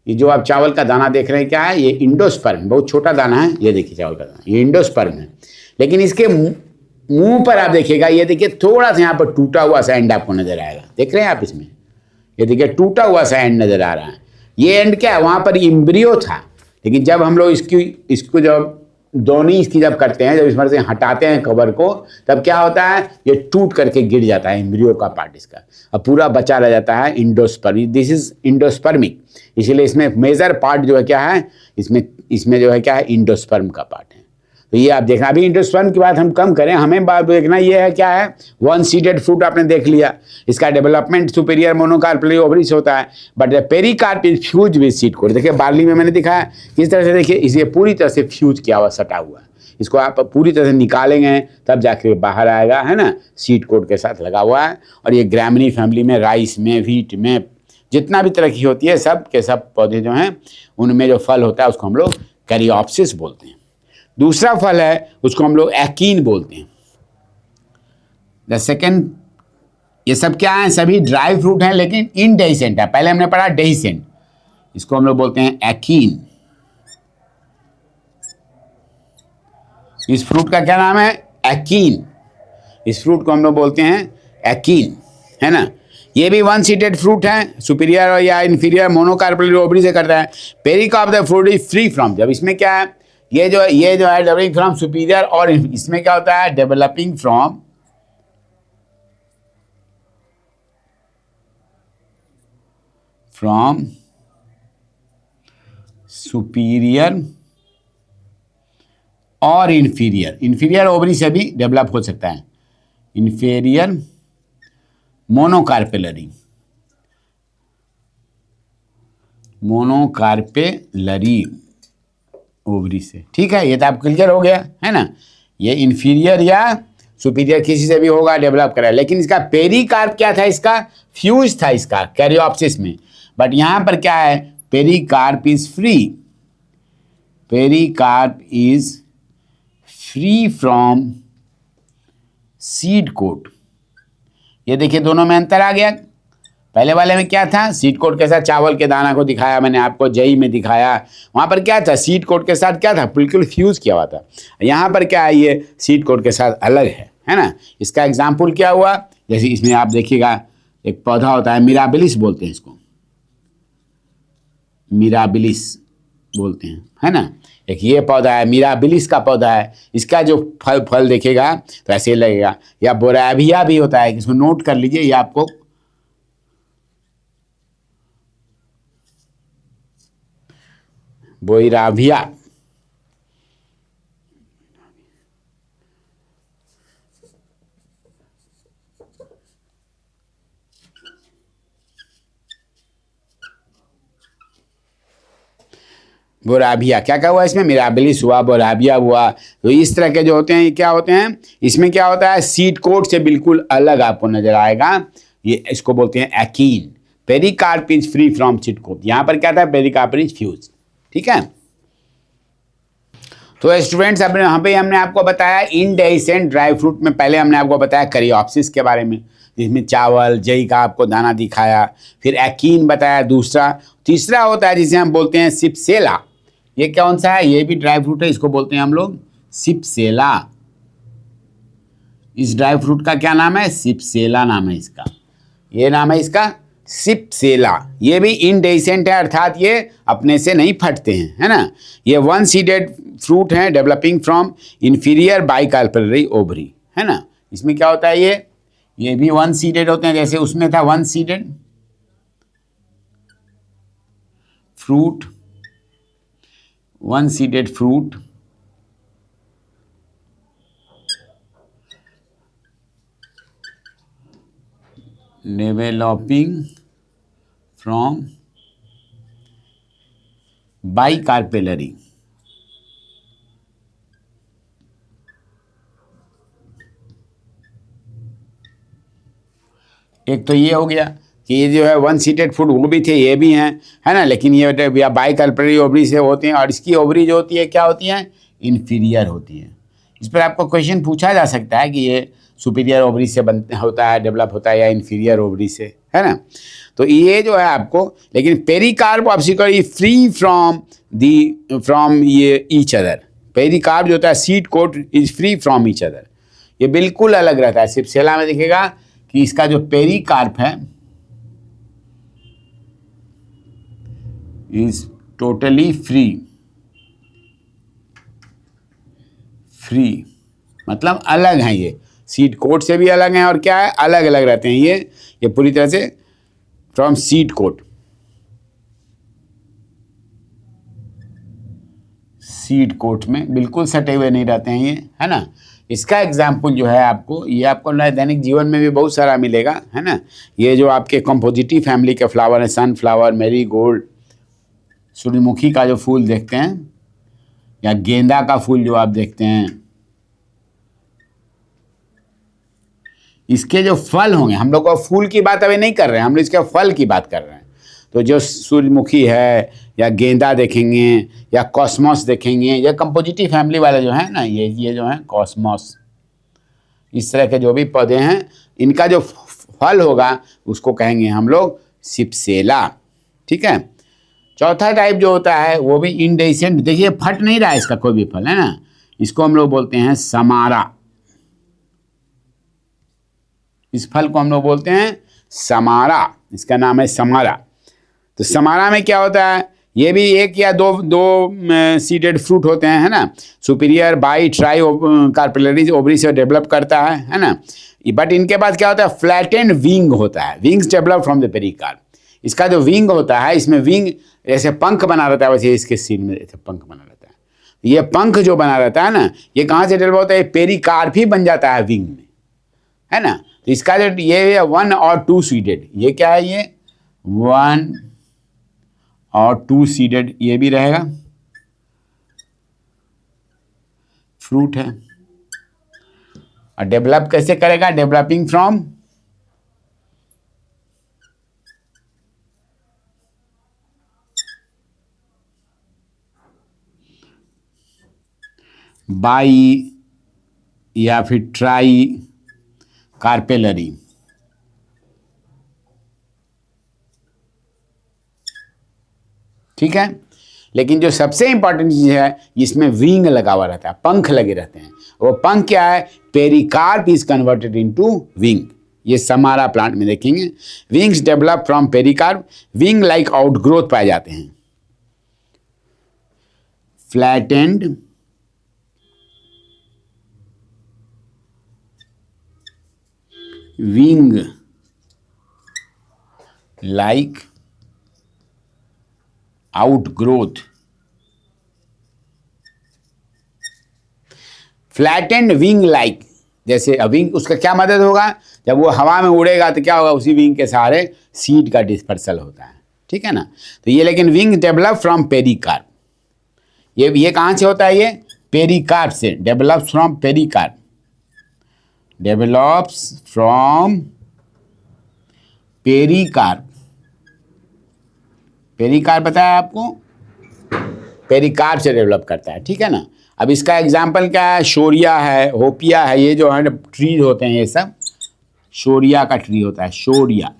ये जो आप चावल का दाना देख रहे हैं, क्या है? ये इंडोस्पर्म, बहुत छोटा दाना है। ये देखिए चावल का दाना, ये इंडोस्पर्म है। लेकिन इसके मुंह पर आप देखिएगा, ये देखिए थोड़ा सा यहाँ पर टूटा हुआ सा एंड आपको नजर आएगा। देख रहे हैं आप इसमें? ये देखिए टूटा हुआ सा एंड नजर आ रहा है। ये एंड क्या है? वहाँ पर इम्ब्रियो था। लेकिन जब हम लोग इसको जब दोनी इसकी जब करते हैं, जब इसमें से हटाते हैं कवर को, तब क्या होता है? ये टूट करके गिर जाता है एम्ब्रियो का पार्ट इसका, अब पूरा बचा रह जाता है इंडोस्पर्म। This is endospermic. इसीलिए इसमें मेजर पार्ट जो है क्या है? इसमें जो है क्या है? इंडोस्पर्म का पार्ट है। तो ये आप देखना, अभी इंडोस्पर्म की बात हम कम करें, हमें बात देखना ये है क्या है? वन सीडेड फ्रूट आपने देख लिया, इसका डेवलपमेंट सुपीरियर मोनोकार्प ओवरी से होता है, but pericarp is fuse with seed coat. देखिए बार्ली में मैंने दिखाया किस तरह से, देखिए इसे पूरी तरह से फ्यूज किया हुआ, सटा हुआ। इसको आप पूरी तरह से निकालेंगे तब जाके बाहर आएगा, है ना, सीड कोट के साथ लगा हुआ है। और ये ग्रैमिनी फैमिली में, राइस में, व्हीट में, जितना भी तरह की होती है, सब के सब पौधे जो हैं उनमें जो फल होता है उसको हम लोग कैरियोप्सिस बोलते हैं। दूसरा फल है उसको हम लोग एकीन बोलते हैं। द सेकेंड, ये सब क्या है? सभी ड्राई फ्रूट हैं लेकिन इंडेhiscent है। पहले हमने पढ़ा डेhiscent, इसको हम लोग बोलते हैं एकीन। इस फ्रूट का क्या नाम है? एकीन। इस फ्रूट को हम लोग बोलते हैं एकीन, है ना। ये भी वन सीटेड फ्रूट है, सुपीरियर या इंफीरियर मोनोकार्पेल ओवरी से करता है। Pericarp the fruit is free from, जब इसमें क्या है? ये जो है डेवलपिंग फ्रॉम सुपीरियर, और इसमें क्या होता है? डेवलपिंग फ्रॉम सुपीरियर और इंफीरियर। इंफीरियर ओवरी से भी डेवलप हो सकता है। इंफीरियर मोनोकार्पेलरी ओवरी से, ठीक है। ये तो आप क्लियर हो गया, है ना। ये इंफीरियर या सुपीरियर किसी से भी होगा, डेवलप करा। लेकिन इसका पेरिकार्प क्या था? इसका फ्यूज था इसका कैरियोप्सिस में। बट यहां पर क्या है? Pericarp is free. Pericarp is free from seed coat. ये देखिए दोनों में अंतर आ गया। पहले वाले में क्या था, सीड कोट के साथ चावल के दाना को दिखाया मैंने आपको, जई में दिखाया, वहाँ पर क्या था, सीड कोट के साथ क्या था, बिल्कुल फ्यूज किया हुआ था। यहाँ पर क्या है, ये सीड कोट के साथ अलग है ना। इसका एग्जाम्पल क्या हुआ, जैसे इसमें आप देखिएगा एक पौधा होता है, मिराबिलिस बोलते हैं इसको, मिराबिलिस बोलते हैं, है ना। एक ये पौधा है, मिराबिलिस का पौधा है, इसका जो फल देखेगा तो ऐसे लगेगा। या बोराविया भी होता है, इसको नोट कर लीजिए, ये आपको बोराविया, बोराबिया क्या क्या हुआ इसमें, मिराबिलिस हुआ, बोराबिया हुआ। तो इस तरह के जो होते हैं ये क्या होते हैं, इसमें क्या होता है, सीड कोट से बिल्कुल अलग आपको नजर आएगा। ये इसको बोलते हैं achene. Pericarp is free from seed coat. यहाँ पर क्या था, पेरिकार्प इज फ्यूज। ठीक है। तो स्टूडेंट्स अब यहाँ पे हमने आपको बताया इंडेसेंट ड्राई फ्रूट में, पहले हमने आपको बताया करियोप्सिस के बारे में, जिसमें चावल जई का आपको दाना दिखाया। फिर एकीन बताया दूसरा। तीसरा होता है जिसे हम बोलते हैं सिप्सेला। ये कौन सा है, ये भी ड्राई फ्रूट है, इसको बोलते हैं हम लोग सिप्सेला। इस ड्राई फ्रूट का क्या नाम है, सिप्सेला नाम है इसका। ये नाम है इसका सिप्सेला। ये भी इंडेसेंट है, अर्थात ये अपने से नहीं फटते हैं, है ना। ये वन सीडेड फ्रूट हैं, डेवलपिंग फ्रॉम इंफीरियर बाइकार्पेलरी ओवरी, है ना। इसमें क्या होता है, ये भी वन सीडेड होते हैं, जैसे उसमें था one seeded fruit, one seeded fruit, developing from bicarpellary. एक तो ये हो गया कि ये जो है वन सीटेड फूड, वो भी थे, ये भी हैं, है ना। लेकिन ये बाइकार्पेलरी ओवरी से होते हैं, और इसकी ओवरी जो होती है क्या होती है, इन्फीरियर होती है। इस पर आपको क्वेश्चन पूछा जा सकता है कि ये सुपीरियर ओवरी से होता है, डेवलप होता है, या इन्फीरियर ओवरी से, है ना। तो ये जो है आपको, लेकिन पेरिकार्प ऑब्सिकली फ्री फ्रॉम ये ईच अदर। पेरिकार्प जो होता है, seed coat is free from each other, ये बिल्कुल अलग रहता है। सिप्सेला में देखिएगा कि इसका जो पेरिकार्प है इज टोटली फ्री, मतलब अलग हैं, ये सीड कोट से भी अलग हैं, और क्या है, अलग अलग रहते हैं ये पूरी तरह से from seed coat. Seed coat में बिल्कुल सटे हुए नहीं रहते हैं ये, है ना। इसका एग्जाम्पल जो है आपको, ये आपको दैनिक जीवन में भी बहुत सारा मिलेगा, है ना। ये जो आपके कंपोजिटिव फैमिली के फ्लावर हैं, सनफ्लावर, मैरीगोल्ड, सूर्यमुखी का जो फूल देखते हैं, या गेंदा का फूल जो आप देखते हैं, इसके जो फल होंगे, हम लोग फूल की बात अभी नहीं कर रहे हैं, हम लोग इसके फल की बात कर रहे हैं। तो जो सूर्यमुखी है, या गेंदा देखेंगे, या कॉस्मोस देखेंगे, या कंपोजिटिव फैमिली वाले जो हैं ना, ये जो हैं कॉस्मोस, इस तरह के जो भी पौधे हैं, इनका जो फल होगा उसको कहेंगे हम लोग सिप्सेला। ठीक है। चौथा टाइप जो होता है वो भी इंडेसेंट, देखिए फट नहीं रहा है इसका कोई भी फल, है ना। इसको हम लोग बोलते हैं समारा। इस फल को हम लोग बोलते हैं समारा, इसका नाम है समारा। तो समारा में क्या होता है, ये भी एक या दो सीडेड फ्रूट होते हैं, है ना। Superior by try carpellary ovary से डेवलप करता है ना। बट इनके पास क्या होता है, फ्लैटेंड विंग होता है, wings develop from the pericarp. इसका जो विंग होता है, इसमें विंग जैसे पंख बना रहता है, वैसे इसके सीन में जैसे पंख बना रहता है। ये पंख जो बना रहता है ना, ये कहाँ से डेवलप होता है, पेरिकार्प ही बन जाता है विंग में, है ना। तो इसका जो ये 1 और 2 सीडेड, ये क्या है, ये 1 और 2 सीडेड ये भी रहेगा, फ्रूट है। और डेवलप कैसे करेगा, डेवलपिंग फ्रॉम बाई या फिर ट्राई कार्पेलरी। ठीक है, लेकिन जो सबसे इंपॉर्टेंट चीज है, इसमें विंग लगा हुआ रहता है, पंख लगे रहते हैं। वो पंख क्या है? Pericarp is converted into wing. ये समारा प्लांट में देखेंगे। Wings develop from pericarp, wing like outgrowth पाए जाते हैं। Flattened wing like outgrowth. Flattened wing like, जैसे विंग, उसका क्या मदद होगा? जब वो हवा में उड़ेगा तो क्या होगा? उसी विंग के सहारे सीड का डिस्पर्सल होता है। ठीक है ना? तो ये, लेकिन विंग डेवलप फ्रॉम पेरिकार्प। ये कहां से होता है? ये पेरिकार्प से। Develops from pericarp, develops from pericarp. Pericarp पता है आपको? पेरिकार्प से डेवलप करता है। ठीक है ना? अब इसका एग्जाम्पल क्या है? शोरिया है, होपिया है, ये जो है ट्रीज होते हैं, ये सब शोरिया का ट्री होता है। शोरिया,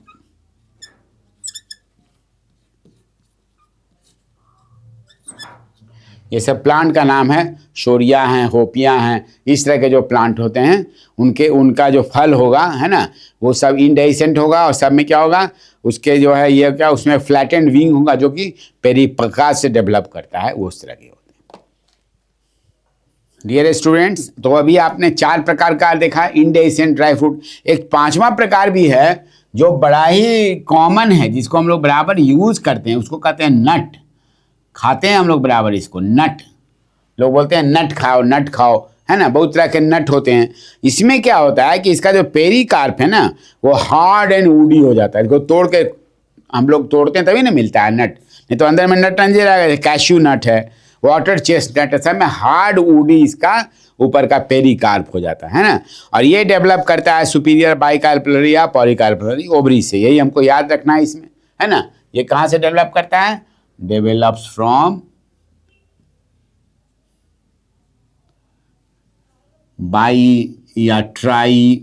ये सब प्लांट का नाम है। शोरिया हैं, होपिया हैं, इस तरह के जो प्लांट होते हैं, उनका जो फल होगा, है ना, वो सब इंडेसेंट होगा। और सब में क्या होगा? उसके जो है ये क्या, उसमें फ्लैटेंड विंग होगा, जो कि पेरिकार्प से डेवलप करता है। वो उस तरह के होते हैं। डियर स्टूडेंट्स, तो अभी आपने 4 प्रकार का देखा इंडेसेंट ड्राई फ्रूट। एक 5वां प्रकार भी है जो बड़ा ही कॉमन है, जिसको हम लोग बराबर यूज करते हैं, उसको कहते हैं नट। खाते हैं हम लोग बराबर इसको, नट। लोग बोलते हैं नट खाओ, नट खाओ, है ना? बहुत तरह के नट होते हैं। इसमें क्या होता है कि इसका जो पेरिकार्प है ना, वो हार्ड एंड वुडी हो जाता है। इसको तोड़ के हम लोग तोड़ते हैं तभी ना मिलता है नट, नहीं तो अंदर में नट अंजीर रहेगा। कैश्यू नट है, वाटर चेस्टनट है, सब में हार्ड वुडी इसका ऊपर का पेरिकार्प हो जाता है ना। और ये डेवलप करता है सुपीरियर बाइकार्पेलरी या पॉलीकार्पेलरी ओवरी से। यही हमको याद रखना है इसमें, है ना? ये कहाँ से डेवलप करता है? डेवलप्स फ्रॉम बाई या ट्राई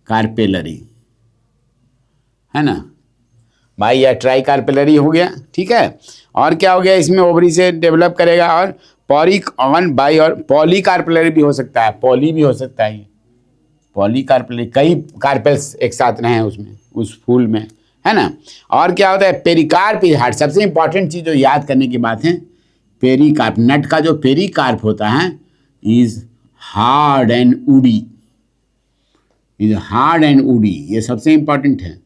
कार्पेलरी, है ना? बाई या ट्राई कार्पेलरी हो गया। ठीक है, और क्या हो गया? इसमें ओवरी से डेवलप करेगा। और बाई और पॉलीकार्पेलरी भी हो सकता है, पॉली भी हो सकता है। पॉलीकार्पेलरी, कई कार्पेल्स एक साथ रहे उसमें, उस फूल में, है ना? और क्या होता है? Pericarp is hard. सबसे इंपॉर्टेंट चीज जो याद करने की बात है, पेरिकार्प, नट का जो पेरिकार्प होता है is hard and woody, is hard and woody. ये सबसे इंपॉर्टेंट है।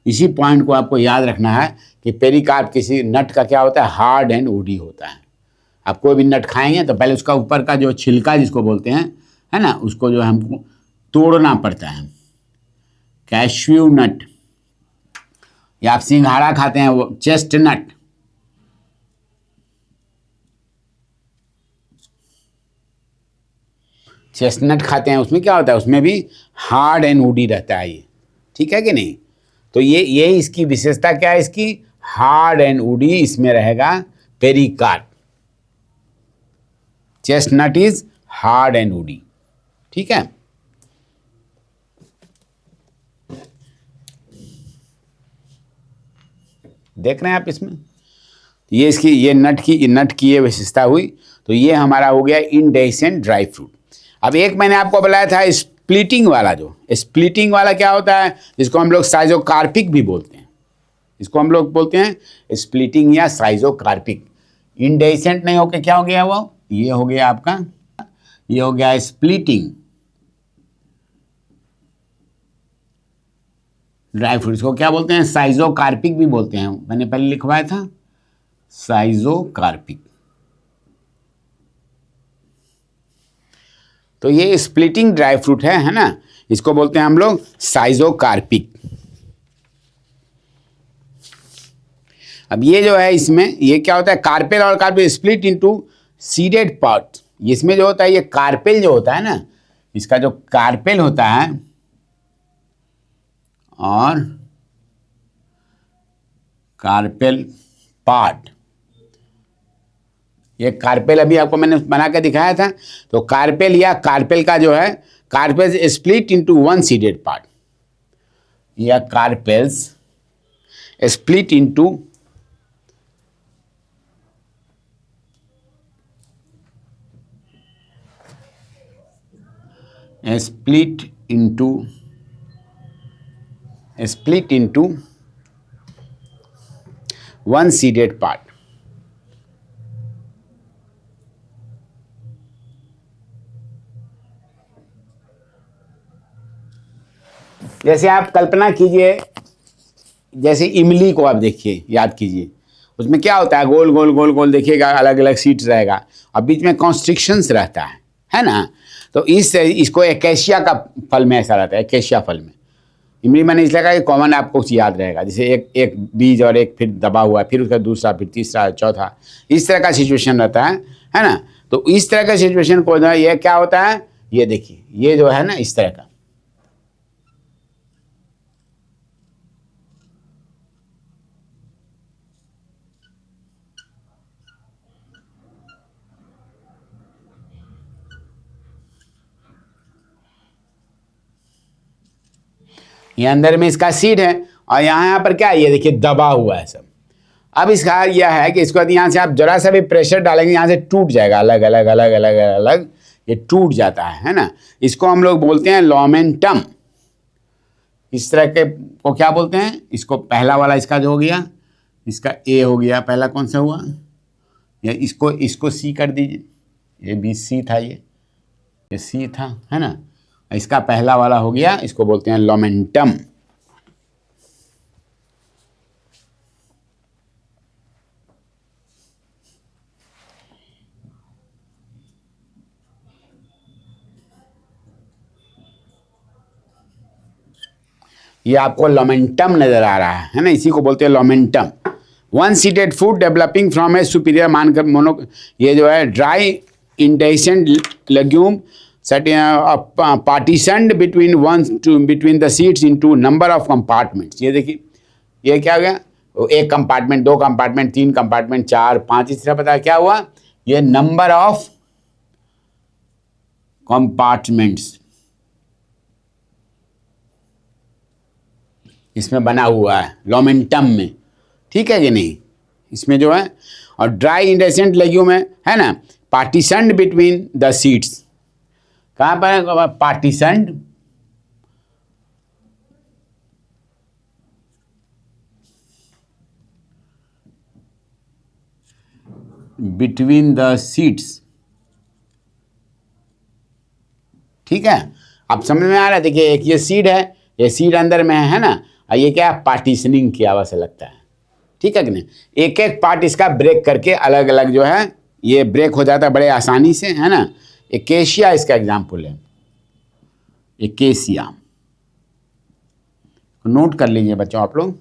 इसी पॉइंट को आपको याद रखना है कि पेरिकार्प किसी नट का क्या होता है? हार्ड एंड वुडी होता है। आप कोई भी नट खाएंगे तो पहले उसका ऊपर का जो छिलका जिसको बोलते हैं, है ना, उसको जो हमको तोड़ना पड़ता है। कैश्यू नट, या आप सिंघाड़ा खाते हैं, वो चेस्टनट, चेस्टनट खाते हैं, उसमें क्या होता है? उसमें भी हार्ड एंड वुडी रहता है ये। ठीक है कि नहीं? तो ये इसकी विशेषता क्या है? इसकी हार्ड एंड वुडी इसमें रहेगा pericarp. Chestnut is hard and woody. ठीक है, देख रहे हैं आप इसमें? ये इसकी, ये नट की ये विशेषता हुई। तो ये हमारा हो गया इंडेसेंट ड्राई फ्रूट। अब एक मैंने आपको बताया था स्प्लिटिंग वाला। जो स्प्लिटिंग वाला क्या होता है? जिसको हम लोग साइजोकार्पिक भी बोलते हैं। इसको हम लोग बोलते हैं स्प्लिटिंग या साइजोकार्पिक। इंडेसेंट नहीं होके क्या हो गया? वो ये हो गया आपका, ये हो गया स्प्लिटिंग ड्राई फ्रूट। इसको क्या बोलते हैं? साइजोकार्पिक भी बोलते हैं। मैंने पहले लिखवाया था साइजोकार्पिक। तो ये स्प्लिटिंग ड्राई फ्रूट है ना? इसको बोलते हैं हम लोग साइजोकार्पिक। अब ये जो है, इसमें ये क्या होता है? कार्पेल और carpel split into seeded part. इसमें जो होता है, ये कार्पेल जो होता है ना, इसका जो कार्पेल होता है और कार्पेल पार्ट, ये कार्पेल अभी आपको मैंने बना के दिखाया था। तो कार्पेल या कार्पेल का जो है carpels split into one seeded part, या carpels split into split into one seeded part. जैसे आप कल्पना कीजिए, जैसे इमली को आप देखिए, याद कीजिए, उसमें क्या होता है, गोल गोल गोल गोल देखिएगा, अलग अलग सीड्स रहेगा और बीच में कॉन्स्ट्रिक्शंस रहता है ना। तो इसको एकेशिया का फल में ऐसा रहता है, एकेशिया फल में। इमली मैंने इसलिए कहा कि कॉमन आपको याद रहेगा, जैसे एक बीज और एक फिर दबा हुआ है, फिर उसका दूसरा, फिर तीसरा, चौथा, इस तरह का सिचुएशन रहता है ना। तो इस तरह का सिचुएशन को ये क्या होता है, ये देखिए, ये जो है ना इस तरह का, ये अंदर में इसका सीड है और यहाँ पर क्या है, ये देखिए दबा हुआ है सब। अब इसका यह है कि इसको यहाँ से आप जरा सा भी प्रेशर डालेंगे, यहाँ से टूट जाएगा, अलग अलग अलग अलग अलग ये टूट जाता है ना। इसको हम लोग बोलते हैं लॉमेंटम। इस तरह के को क्या बोलते हैं, इसको पहला वाला इसका जो हो गया, इसका ए हो गया, पहला कौन सा हुआ, या इसको सी कर दीजिए, ये बी सी था, ये सी था, है ना। इसका पहला वाला हो गया, इसको बोलते हैं लॉमेंटम। ये आपको लॉमेंटम नजर आ रहा है ना, इसी को बोलते हैं lomentum. One seeded fruit developing from a superior मानकर मोनो, ये जो है dry indehiscent legume partitioned between the seeds into number of compartments। ये देखिए, ये क्या हो गया, एक कंपार्टमेंट, दो कंपार्टमेंट, तीन कंपार्टमेंट, चार, पांच, इस तरह पता क्या हुआ, ये नंबर ऑफ कंपार्टमेंट्स इसमें बना हुआ है लॉमेंटम में, ठीक है कि नहीं, इसमें जो है। और ड्राई इंडेसेंट लेग्यूम है ना, पार्टीशनड बिटवीन द सीड्स, कहाँ पर है, पार्टीशनड बिटवीन द सीड्स, ठीक है। अब समझ में आ रहा है, देखिए एक ये सीड है, ये सीड अंदर में है ना, और ये क्या पार्टीशनिंग किया हुआ से लगता है, ठीक है कि नहीं। एक एक पार्ट इसका ब्रेक करके अलग अलग जो है ये ब्रेक हो जाता है बड़े आसानी से, है ना। एकेशिया इसका एग्जाम्पल है, एकेशिया, नोट कर लीजिए बच्चों आप लोग।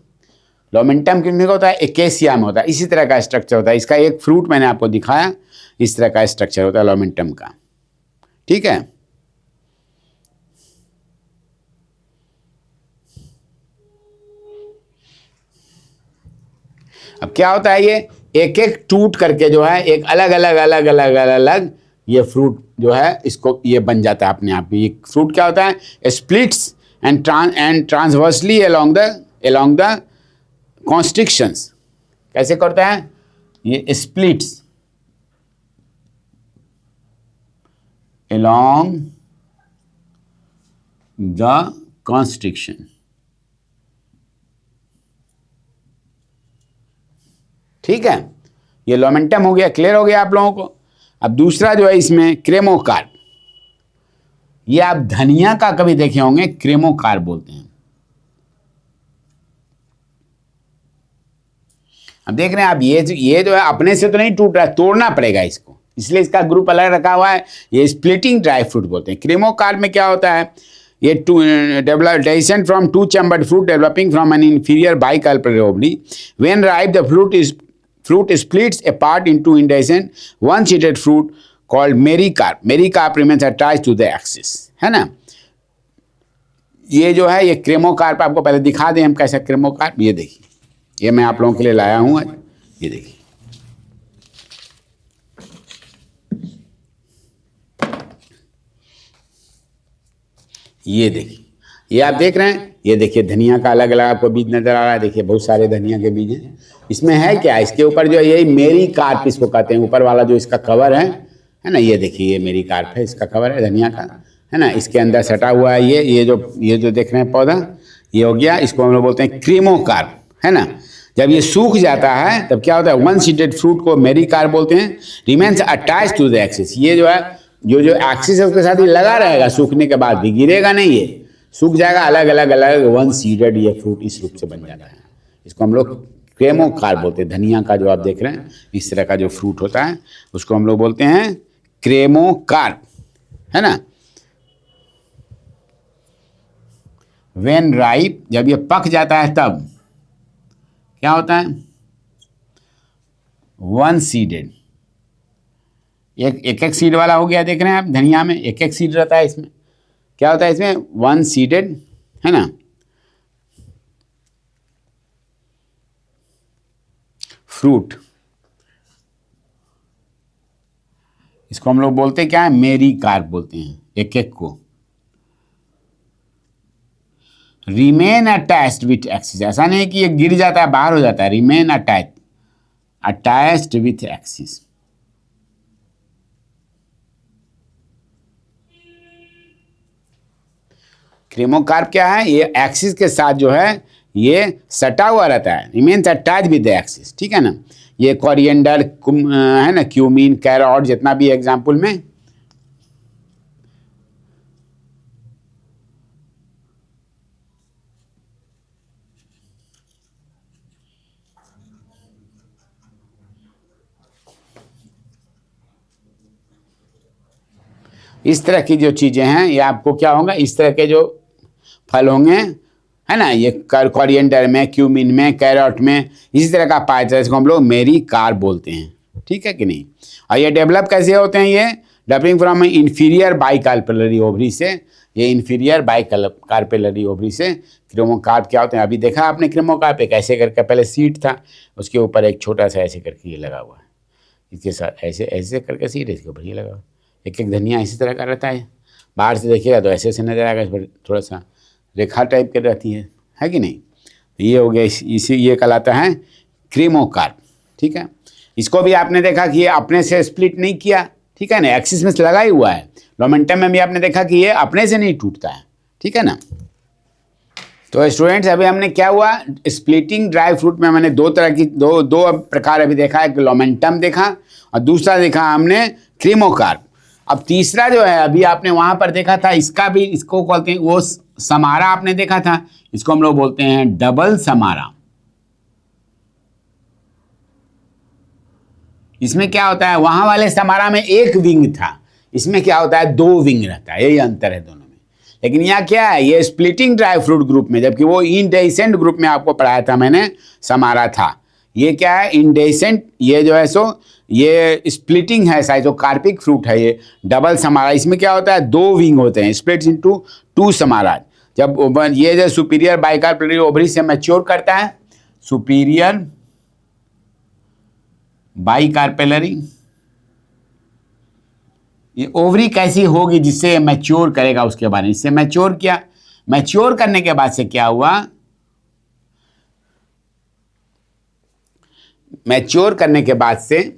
लॉमेंटम किसमें होता है, एकेशिया में होता है। इसी तरह का स्ट्रक्चर होता है, इसका एक फ्रूट मैंने आपको दिखाया, इस तरह का स्ट्रक्चर होता है लॉमेंटम का, ठीक है। अब क्या होता है, ये एक एक टूट करके जो है एक अलग अलग अलग अलग अलग अलग ये फ्रूट जो है इसको ये बन जाता है अपने आप में। ये फ्रूट क्या होता है, splits and transversely along the constrictions. कैसे करता है, ये स्प्लिट्स अलोंग द कॉन्स्ट्रिक्शन, ठीक है। ये लॉमेंटम हो गया, क्लियर हो गया आप लोगों को। अब दूसरा जो है इसमें क्रेमोकार्प, ये आप धनिया का कभी देखे होंगे, क्रेमोकार्प बोलते हैं। अब देख रहे हैं आप, ये जो है अपने से तो नहीं टूट रहा है, तोड़ना पड़ेगा इसको, इसलिए इसका ग्रुप अलग रखा हुआ है, ये स्प्लिटिंग ड्राई फ्रूट बोलते हैं। क्रेमोकार्प में क्या होता है, ये develop from two chambered fruit developing from an inferior bicarpel ovary, when ripe the fruit splits apart into indecent one-seeded fruit called mericarp. Mericarp remains attached to the axis, है ना। ये जो है ये क्रेमोकार्प, आपको पहले दिखा दें हम कैसा क्रेमोकार्प, ये देखिए, ये मैं आप लोगों के लिए लाया हूँ आज, ये देखिए। ये देखिए, ये आप देख रहे हैं, ये देखिए धनिया का अलग अलग आपको बीज नजर आ रहा है। देखिए बहुत सारे धनिया के बीज हैं। इसमें है क्या, इसके ऊपर जो यही मेरी कार्प इसको कहते हैं, ऊपर वाला जो इसका कवर है ना, ये देखिए ये मेरी कार्प है, इसका कवर है धनिया का, है ना। इसके अंदर सटा हुआ है ये जो देख रहे हैं पौधा, ये हो गया, इसको हम लोग बोलते हैं क्रीमोकार्प, है ना। जब ये सूख जाता है तब क्या होता है, वन सीडेड फ्रूट को मेरी कार्प बोलते हैं, remains attached to the axis. ये जो है जो एक्सिस है उसके साथ ही लगा रहेगा, सूखने के बाद भी गिरेगा नहीं, ये सूख जाएगा, अलग अलग वन सीडेड ये फ्रूट इस रूप से बन जाता है। इसको हम लोग क्रेमोकार्प बोलते हैं। धनिया का जो आप देख रहे हैं इस तरह का जो फ्रूट होता है उसको हम लोग बोलते हैं क्रेमोकार्प, है ना। व्हेन राइप, जब ये पक जाता है तब क्या होता है, वन सीडेड, एक सीड वाला हो गया। देख रहे हैं आप धनिया में एक सीड रहता है, इसमें क्या होता है, इसमें वन सीडेड, है ना, फ्रूट। इसको हम लोग बोलते हैं क्या है, मेरी कार्प बोलते हैं एक को। रिमेन अटैच्ड विथ एक्सिस, ऐसा नहीं कि ये गिर जाता है बाहर हो जाता है, रिमेन अटैच्ड विथ एक्सिस। क्रेमोकार्प क्या है, ये एक्सिस के साथ जो है ये सटा हुआ रहता है, remains attach with the axis, ठीक है ना। ये कोरिएंडर है ना, क्यूमीन, कैरोट, जितना भी एग्जाम्पल में इस तरह की जो चीजें हैं ये आपको क्या होगा, इस तरह के जो फल होंगे, है ना, ये कोरिएंडर में, क्यूमिन में, कैरोट में, इसी तरह का पाया जाता है, इसको हम लोग मेरी कार्प बोलते हैं, ठीक है कि नहीं। और ये डेवलप कैसे होते हैं, ये डेवलपिंग फ्रॉम इंफीरियर बाइकार्पेलरी ओवरी से, ये इंफीरियर बाइकार्पेलरी ओवरी से क्रेमोकार्प क्या होते हैं। अभी देखा आपने क्रेमोकार्प, एक ऐसे करके पहले सीड था, उसके ऊपर एक छोटा सा ऐसे करके ये लगा हुआ है, इसके साथ ऐसे ऐसे करके सीड, इसके ऊपर ये लगा हुआ, एक धनिया इसी तरह का रहता है। बाहर से देखिएगा तो ऐसे ऐसे नजर आएगा, इस पर थोड़ा सा रेखा टाइप की रहती है कि नहीं। तो ये हो गया, इसी ये कहलाता है क्रेमोकार्प, ठीक है। इसको भी आपने देखा कि ये अपने से स्प्लिट नहीं किया, ठीक है ना, एक्सिस में लगा ही हुआ है। लोमेंटम में भी आपने देखा कि ये अपने से नहीं टूटता है, ठीक है ना। तो स्टूडेंट्स अभी हमने क्या हुआ, स्प्लिटिंग ड्राई फ्रूट में मैंने दो तरह की दो प्रकार अभी देखा, एक लोमेंटम देखा और दूसरा देखा हमने क्रेमोकार्प। अब तीसरा जो है अभी आपने वहां पर देखा था, इसका भी, इसको बोलते हैं, वो समारा आपने देखा था, इसको हम लोग बोलते हैं डबल समारा। इसमें क्या होता है, वहां वाले समारा में एक विंग था, इसमें क्या होता है, दो विंग रहता है, यही अंतर है दोनों में। लेकिन यहाँ क्या है, ये स्प्लिटिंग ड्राई फ्रूट ग्रुप में, जबकि वो इंडेसेंट ग्रुप में आपको पढ़ाया था मैंने, समारा था। ये क्या है, इंडेसेंट, ये जो है सो ये स्प्लिटिंग है, शायद जो कार्पिक फ्रूट है, ये डबल समारा। इसमें क्या होता है, दो विंग होते हैं, स्प्लिट्स इनटू टू समारा। जब ये जो सुपीरियर बाइकार्पेलरी ओवरी से मैच्योर करता है, सुपीरियर बाइकार्पेलरी, ये ओवरी कैसी होगी जिससे मैच्योर करेगा, उसके बारे में। इससे मैच्योर किया, मैच्योर करने के बाद से क्या हुआ, मैच्योर करने के बाद से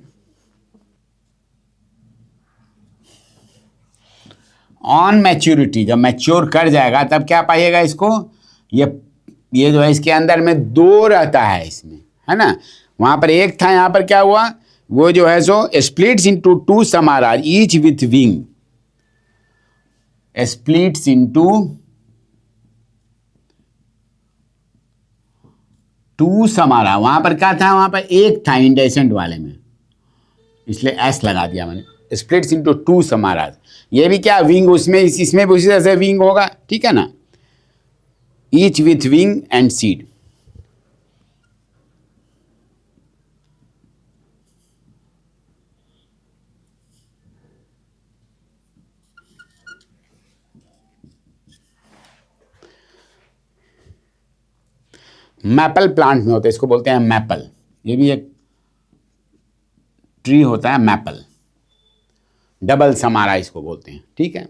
ऑन मैच्योरिटी, जब मैच्योर कर जाएगा तब क्या पाइएगा इसको, ये जो है इसके अंदर में दो रहता है इसमें, है ना। वहां पर एक था, यहां पर क्या हुआ, वो जो है सो splits into two samara each with wing, splits into two samara. वहां पर क्या था, वहां पर एक था इंडेसेंट वाले में, इसलिए एस लगा दिया मैंने, स्प्लिट्स इनटू टू समारा। ये भी क्या, विंग, उसमें इसमें भी उसी तरह से विंग होगा, ठीक है ना, each with wing and seed. Maple plant में होते हैं, इसको बोलते हैं मैपल, ये भी एक ट्री होता है मैपल, डबल समारा इसको बोलते हैं, ठीक है।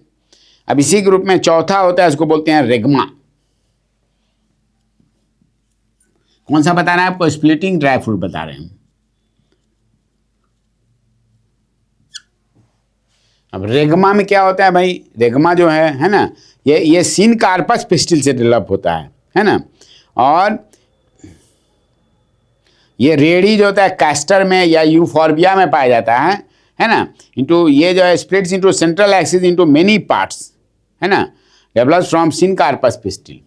अब इसी ग्रुप में चौथा होता है, उसको बोलते हैं रेगमा। कौन सा बता रहे हैं आपको? स्प्लिटिंग ड्राई फ्रूट बता रहे हैं। अब रेगमा में क्या होता है भाई? रेगमा जो है ना, ये सिनकार्पस पिस्टिल से डेवलप होता है ना। और ये रेडी जो होता है कैस्टर में या यूफॉर्बिया में पाया जाता है ना। इंटू ये जो है splits into central axis into many parts, है ना, develops from syncarpous pistil.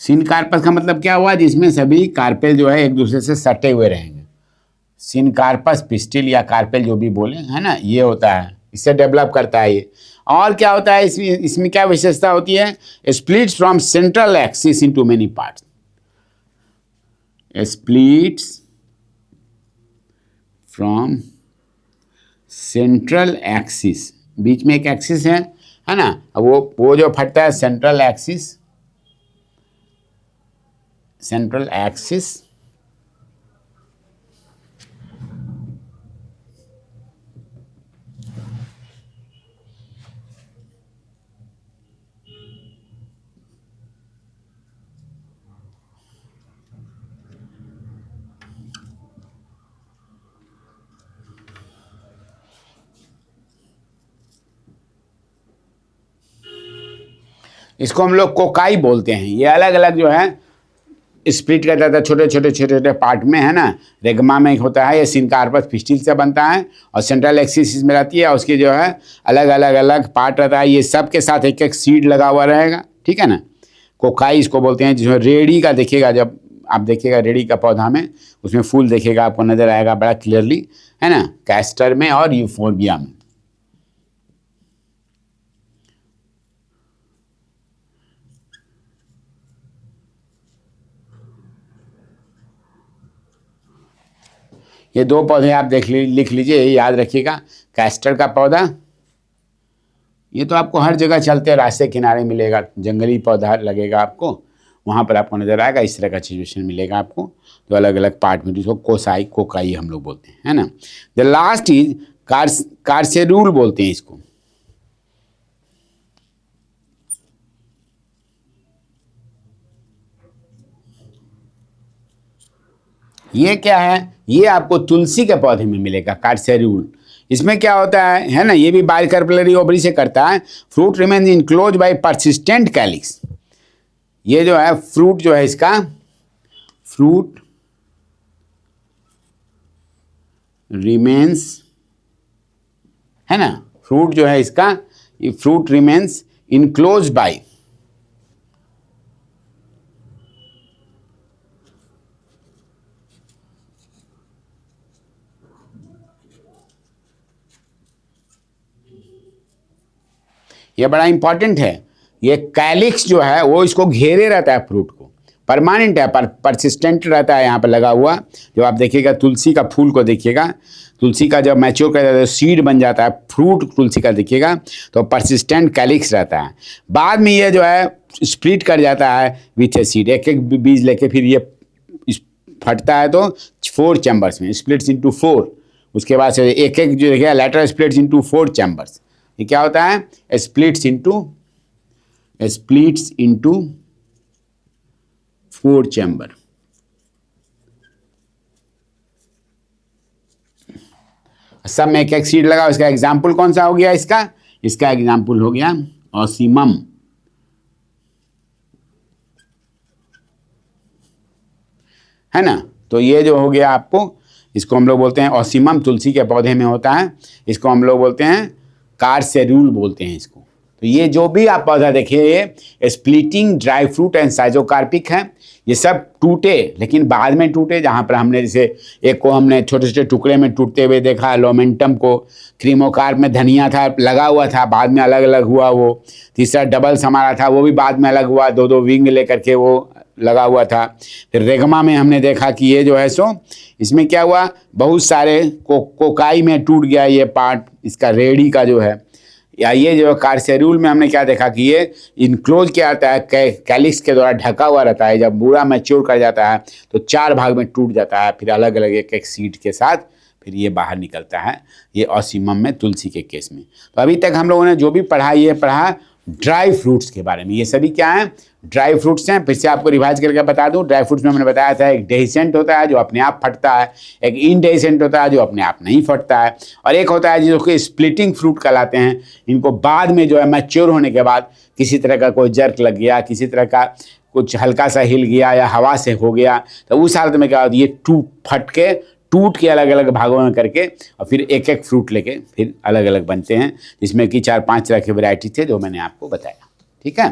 Syncarpous का मतलब क्या हुआ? जिसमें सभी कार्पेल जो है एक दूसरे से सटे हुए रहेंगे। सिनकार्पस पिस्टिल या कार्पेल जो भी बोले, है ना, ये होता है, इससे डेवलप करता है ये। और क्या होता है इसमें क्या विशेषता होती है? Splits from central axis into many parts. Splits from central axis, बीच में एक एक्सिस है ना, वो जो फटता है सेंट्रल एक्सिस, सेंट्रल एक्सिस इसको हम लोग कोकाई बोलते हैं। ये अलग अलग जो है स्प्लिट कर जाता है छोटे छोटे पार्ट में, है ना। रेगमा में होता है, ये सिनकार्पस पिस्टिल से बनता है और सेंट्रल एक्सिस में रहती है और उसके जो है अलग अलग पार्ट रहता है। ये सब के साथ एक एक सीड लगा हुआ रहेगा, ठीक है ना। कोकाई इसको बोलते हैं। जिसमें रेडी का देखिएगा, जब आप देखिएगा रेडी का पौधा में, उसमें फूल देखिएगा, आपको नजर आएगा बड़ा क्लियरली, है ना, कैस्टर में और यूफोर्बिया में। ये दो पौधे आप लिख लीजिए, याद रखिएगा। कैस्टर का पौधा, ये तो आपको हर जगह चलते रास्ते किनारे मिलेगा, जंगली पौधा लगेगा आपको, वहाँ पर आपको नजर आएगा, इस तरह का सिचुएशन मिलेगा आपको। तो अलग अलग पार्ट में जिसको कोकाई हम लोग बोलते हैं, है ना। द लास्ट इज कार्सेरूल बोलते हैं इसको। ये क्या है? ये आपको तुलसी के पौधे में मिलेगा, कार्सेरूल। इसमें क्या होता है ना, ये भी बाइकार्पेलरी ओवरी से करता है। Fruit remains enclose by persistent calyx. ये जो है फ्रूट जो है इसका, फ्रूट रिमेन्स, है ना, फ्रूट जो है इसका, ये फ्रूट रिमेन्स इनक्लोज बाय ये बड़ा इंपॉर्टेंट है। ये कैलिक्स जो है वो इसको घेरे रहता है, फ्रूट को, परमानेंट है, परसिस्टेंट रहता है यहाँ पर लगा हुआ। जब आप देखिएगा तुलसी का फूल को देखिएगा, तुलसी का जब मैच्योर कर जाता है, सीड बन जाता है, फ्रूट तुलसी का देखिएगा तो परसिस्टेंट कैलिक्स रहता है। बाद में ये जो है स्प्लिट कर जाता है विथ ए सीड, एक एक बीज लेके फिर ये फटता है तो 4 चैम्बर्स में, स्प्लिट्स इनटू 4। उसके बाद से एक एक जो देखिएगा लेटर स्प्लिट्स इनटू 4 चैम्बर्स। ये क्या होता है? Splits into 4 chamber. सब में एक एक सीड लगा। इसका एग्जाम्पल कौन सा हो गया? इसका एग्जाम्पल हो गया ऑसिमम, है ना। तो ये जो हो गया आपको, इसको हम लोग बोलते हैं ऑसिमम, तुलसी के पौधे में होता है। इसको हम लोग बोलते हैं कार्सेरूल बोलते हैं इसको। तो ये जो भी आप पौधा देखिए, ये splitting dry fruit and schizocarpic है। ये सब टूटे, लेकिन बाद में टूटे। जहाँ पर हमने जैसे एक को हमने छोटे छोटे टुकड़े में टूटते हुए देखा, लोमेंटम को, क्रीमोकार्प में धनिया था लगा हुआ था, बाद में अलग अलग हुआ। वो तीसरा डबल्स हमारा था, वो भी बाद में अलग हुआ, 2-2 विंग लेकर के वो लगा हुआ था। फिर रेगमा में हमने देखा कि ये जो है सो, इसमें क्या हुआ, बहुत सारे कोकाई में टूट गया ये पार्ट, इसका रेडी का जो है या ये जो कार्सेरूल में हमने क्या देखा कि ये इनक्लोज किया जाता है, कैलिक्स के द्वारा ढका हुआ रहता है। जब बूढ़ा मैच्योर कर जाता है तो 4 भाग में टूट जाता है, फिर अलग अलग एक एक सीड के साथ फिर ये बाहर निकलता है। ये ऑसिमम में तुलसी के केस में। तो अभी तक हम लोगों ने जो भी पढ़ा, ये पढ़ा ड्राई फ्रूट्स के बारे में। ये सभी क्या हैं? ड्राई फ्रूट्स हैं। फिर से आपको रिवाइज करके बता दूं, ड्राई फ्रूट्स में मैंने बताया था एक डेहिसेंट होता है जो अपने आप फटता है, एक इनडेहिसेंट होता है जो अपने आप नहीं फटता है, और एक होता है जिसको स्प्लिटिंग फ्रूट कहलाते हैं। इनको बाद में जो है मैच्योर होने के बाद किसी तरह का कोई जर्क लग गया, किसी तरह का कुछ हल्का सा हिल गया या हवा से हो गया, तो उस हालत में क्या होता है, ये टूट के अलग अलग भागों में करके और फिर एक एक फ्रूट लेके फिर अलग अलग बनते हैं, जिसमें कि 4-5 तरह के वैरायटी थे जो मैंने आपको बताया। ठीक है।